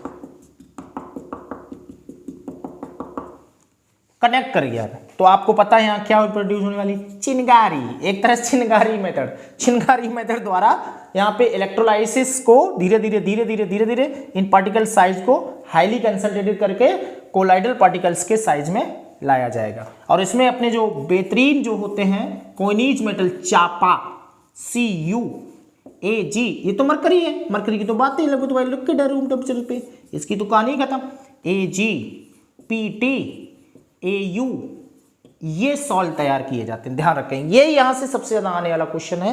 कनेक्ट कर गया है। तो आपको पता है यहाँ क्या प्रोड्यूस होने वाली, चिनगारी, एक तरह से चिनगारी मेथड द्वारा यहाँ पे इलेक्ट्रोलाइसिस को धीरे धीरे इन पार्टिकल साइज को हाईली कंसंट्रेटेड करके कोलाइडल पार्टिकल्स के साइज में लाया जाएगा। और इसमें अपने जो बेहतरीन जो होते हैं कोइनीज मेटल चापा CuAg, ये तो मरकरी है, मरकरी की तो बात ही लगो, तो भाई लिख के रूम टेम्परेचर पे इसकी तो कहानी खत्म। AgPt Au ये सॉल्ट तैयार किए जाते हैं, ध्यान रखें, ये यहां से सबसे ज्यादा आने वाला क्वेश्चन है।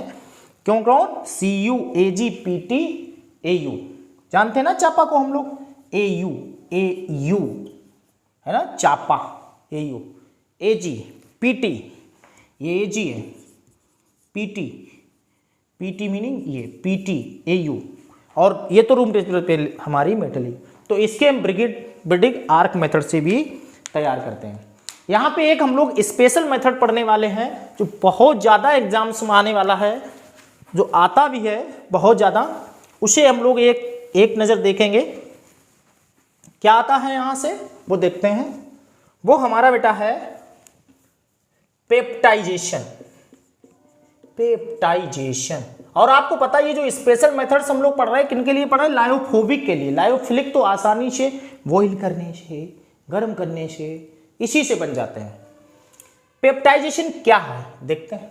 क्यों कौन? CuAgPt Au, जानते हैं ना चापा को हम लोग, Au है ना, चापा Au, AgPt ये Ag है, PT मीनिंग ये PT Au, और ये तो रूम टेम्परेचर पे हमारी मेटल है, तो इसके हम ब्रिडिग आर्क मेथड से भी तैयार करते हैं। यहाँ पे एक हम लोग स्पेशल मेथड पढ़ने वाले हैं जो बहुत ज़्यादा एग्जाम्स में आने वाला है, जो आता भी है बहुत ज़्यादा, उसे हम लोग एक नज़र देखेंगे। क्या आता है यहाँ से वो देखते हैं। वो हमारा बेटा है पेप्टाइजेशन। और आपको पता है ये जो स्पेशल मेथड्स हम लोग पढ़ रहे हैं किनके लिए पढ़ रहे हैं? लायोफोबिक के लिए। लायोफिलिक तो आसानी से बॉइल करने से, गर्म करने से, इसी से बन जाते हैं। पेप्टाइजेशन क्या है देखते हैं।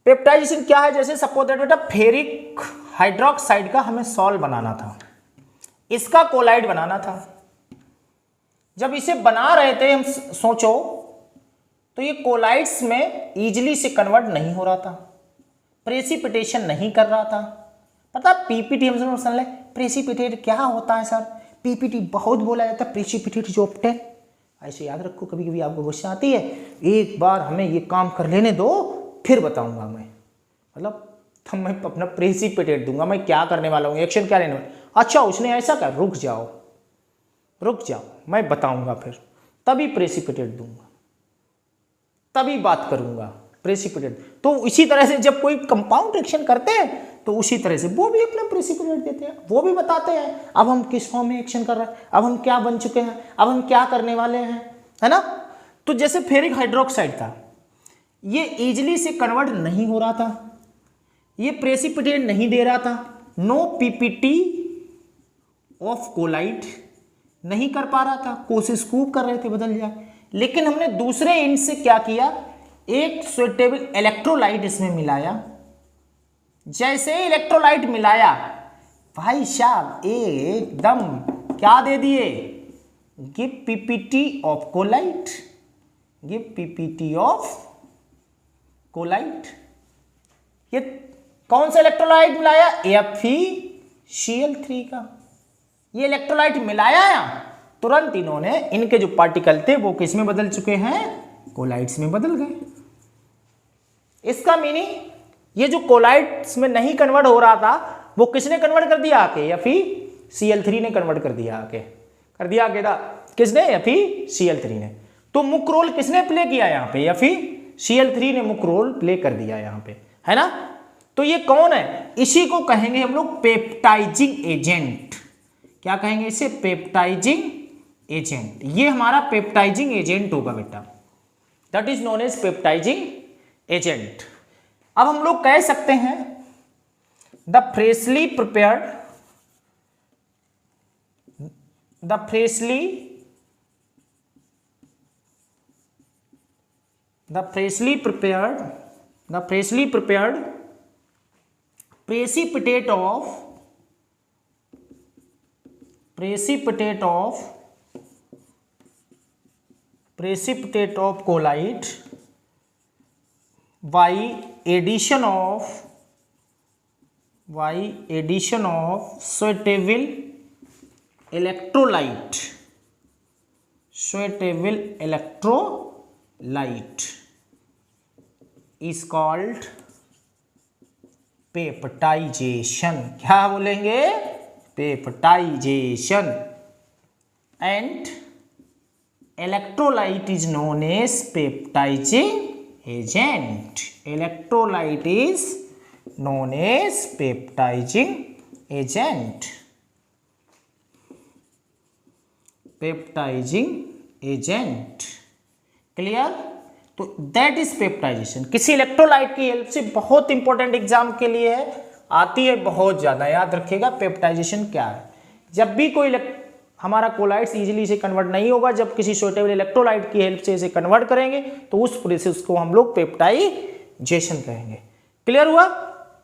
पेप्टाइजेशन क्या है? जैसे सपोज दैट बेटा फेरिक हाइड्रोक्साइड का हमें सॉल्ट बनाना था, इसका कोलाइड बनाना था। जब इसे बना रहे थे हम, सोचो तो ये कोलाइड्स में इजीली से कन्वर्ट नहीं हो रहा था, प्रेसिपिटेशन नहीं कर रहा था। पता पीपीटी हम सुन ले, प्रेसिपिटेट क्या होता है सर? पीपीटी बहुत बोला जाता है, प्रेसिपिटेट जो ऑब्टेन, ऐसे याद रखो, कभी कभी आपको क्वेश्चन आती है, एक बार हमें ये काम कर लेने दो फिर बताऊंगा मैं, मतलब तब मैं अपना प्रेसिपिटेट दूंगा, मैं क्या करने वाला हूँ, एक्शन क्या लेने वाला। अच्छा उसने ऐसा कर, रुक जाओ मैं बताऊंगा, फिर तभी प्रेसिपिटेट दूंगा, तभी बात करूंगा प्रेसिपिटेट। तो इसी तरह से जब कोई कंपाउंड रिएक्शन करते हैं तो उसी तरह से वो भी अपना प्रेसिपिटेट देते हैं, वो भी बताते हैं अब हम किस फॉर्म में एक्शन कर रहे हैं, अब हम क्या बन चुके हैं, अब हम क्या करने वाले हैं, है ना। तो जैसे फेरिक हाइड्रोक्साइड था, ये इजिली से कन्वर्ट नहीं हो रहा था, ये प्रेसिपिटेट नहीं दे रहा था, नो पीपीटी ऑफ कोलाइड नहीं कर पा रहा था, कोशिश खूब कर रहे थे बदल जाए, लेकिन हमने दूसरे एंड से क्या किया, एक सुइटेबल इलेक्ट्रोलाइट इसमें मिलाया। जैसे ही इलेक्ट्रोलाइट मिलाया भाई साहब एकदम क्या दे दिए, give PPT of colloid, give PPT of colloid. ये कौन सा इलेक्ट्रोलाइट मिलाया? FeCl3 का। ये इलेक्ट्रोलाइट मिलाया तुरंत इन्होंने इनके जो पार्टिकल थे वो किस में बदल चुके हैं? कोलाइड्स में बदल गए। इसका मीनिंग ये जो कोलाइड्स में नहीं कन्वर्ट हो रहा था वो किसने कन्वर्ट कर दिया आके? FeCl3 ने कन्वर्ट कर दिया आके, था किसने? FeCl3 ने। तो मुख्य रोल किसने प्ले किया यहाँ पे? FeCl3 ने मुख्य रोल प्ले कर दिया यहाँ पे, है ना। तो ये कौन है? इसी को कहेंगे हम लोग पेप्टाइजिंग एजेंट। क्या कहेंगे इसे? Peptizing agent. ये हमारा पेप्टाइजिंग एजेंट होगा बेटा, that is known as peptizing agent. अब हम लोग कह सकते हैं the freshly prepared precipitate of colloid by addition of suitable electrolyte is called peptization. क्या बोलेंगे? Peptization. And electrolyte is known as peptizing agent. Electrolyte is known as peptizing agent. Peptizing agent clear. तो that is peptization. किसी electrolyte की help से, बहुत important exam के लिए है, आती है बहुत ज्यादा, याद रखिएगा पेप्टाइजेशन क्या है। जब भी कोई हमारा कोलाइड्स इजीली से कन्वर्ट नहीं होगा, जब किसी सुटेबल इलेक्ट्रोलाइट की हेल्प से इसे कन्वर्ट करेंगे तो उस प्रोसेस को हम लोग पेप्टाइजेशन कहेंगे। क्लियर हुआ?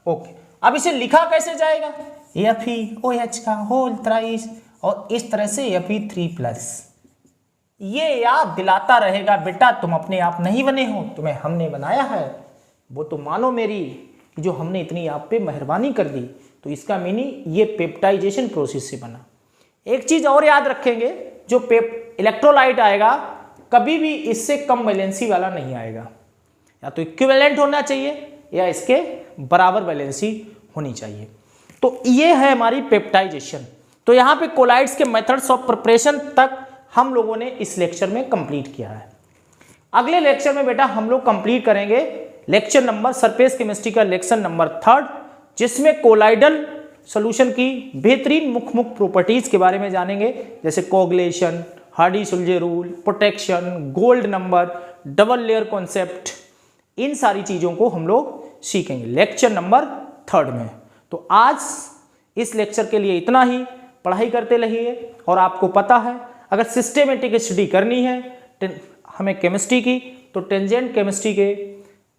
ओके। अब इसे लिखा कैसे जाएगा? FeOH का होल थ्राइस और इस तरह से Fe3+। ये याद दिलाता रहेगा बेटा, तुम अपने आप नहीं बने हो, तुम्हें हमने बनाया है। वो तो मानो मेरी जो हमने इतनी आप पे मेहरबानी कर दी। तो इसका मीनिंग ये पेप्टाइजेशन प्रोसेस से बना। एक चीज और याद रखेंगे, जो इलेक्ट्रोलाइट आएगा कभी भी इससे कम वैलेंसी वाला नहीं आएगा, या तो इक्विवेलेंट होना चाहिए या इसके बराबर वैलेंसी होनी चाहिए। तो ये है हमारी पेप्टाइजेशन। तो यहाँ पे कोलाइड्स के मेथड्स ऑफ प्रिपरेशन तक हम लोगों ने इस लेक्चर में कंप्लीट किया है। अगले लेक्चर में बेटा हम लोग कंप्लीट करेंगे लेक्चर नंबर, सरफेस केमिस्ट्री का लेक्चर नंबर 3, जिसमें कोलाइडल सॉल्यूशन की बेहतरीन मुख्य प्रॉपर्टीज के बारे में जानेंगे, जैसे coagulation, Hardy Schulze rule, protection, gold number, double layer concept. इन सारी चीजों को हम लोग सीखेंगे लेक्चर नंबर 3 में। तो आज इस लेक्चर के लिए इतना ही। पढ़ाई करते रहिए। और आपको पता है, अगर सिस्टेमेटिक स्टडी करनी है हमें केमिस्ट्री की, तो टेंजेंट केमिस्ट्री के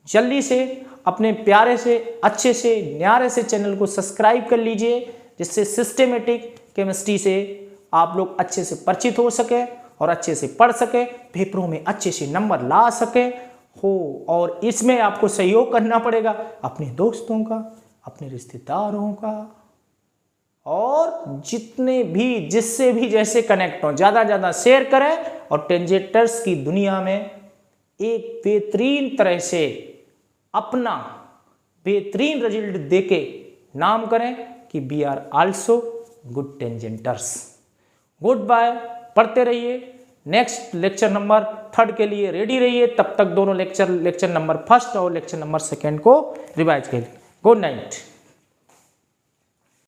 जल्दी से अपने प्यारे से, अच्छे से, न्यारे से चैनल को सब्सक्राइब कर लीजिए, जिससे सिस्टेमेटिक केमिस्ट्री से आप लोग अच्छे से परिचित हो सके और अच्छे से पढ़ सके, पेपरों में अच्छे से नंबर ला सके हो। और इसमें आपको सहयोग करना पड़ेगा अपने दोस्तों का, अपने रिश्तेदारों का, और जितने भी जिससे भी जैसे कनेक्ट हो, ज़्यादा ज़्यादा शेयर करें और टेंजेंटर्स की दुनिया में एक बेहतरीन तरह से अपना बेहतरीन रिजल्ट देके नाम करें कि we are also good tangenters. Goodbye. पढ़ते रहिए। नेक्स्ट लेक्चर नंबर 3 के लिए रेडी रहिए। तब तक दोनों लेक्चर नंबर 1 और लेक्चर नंबर 2 को रिवाइज करिए। Good night.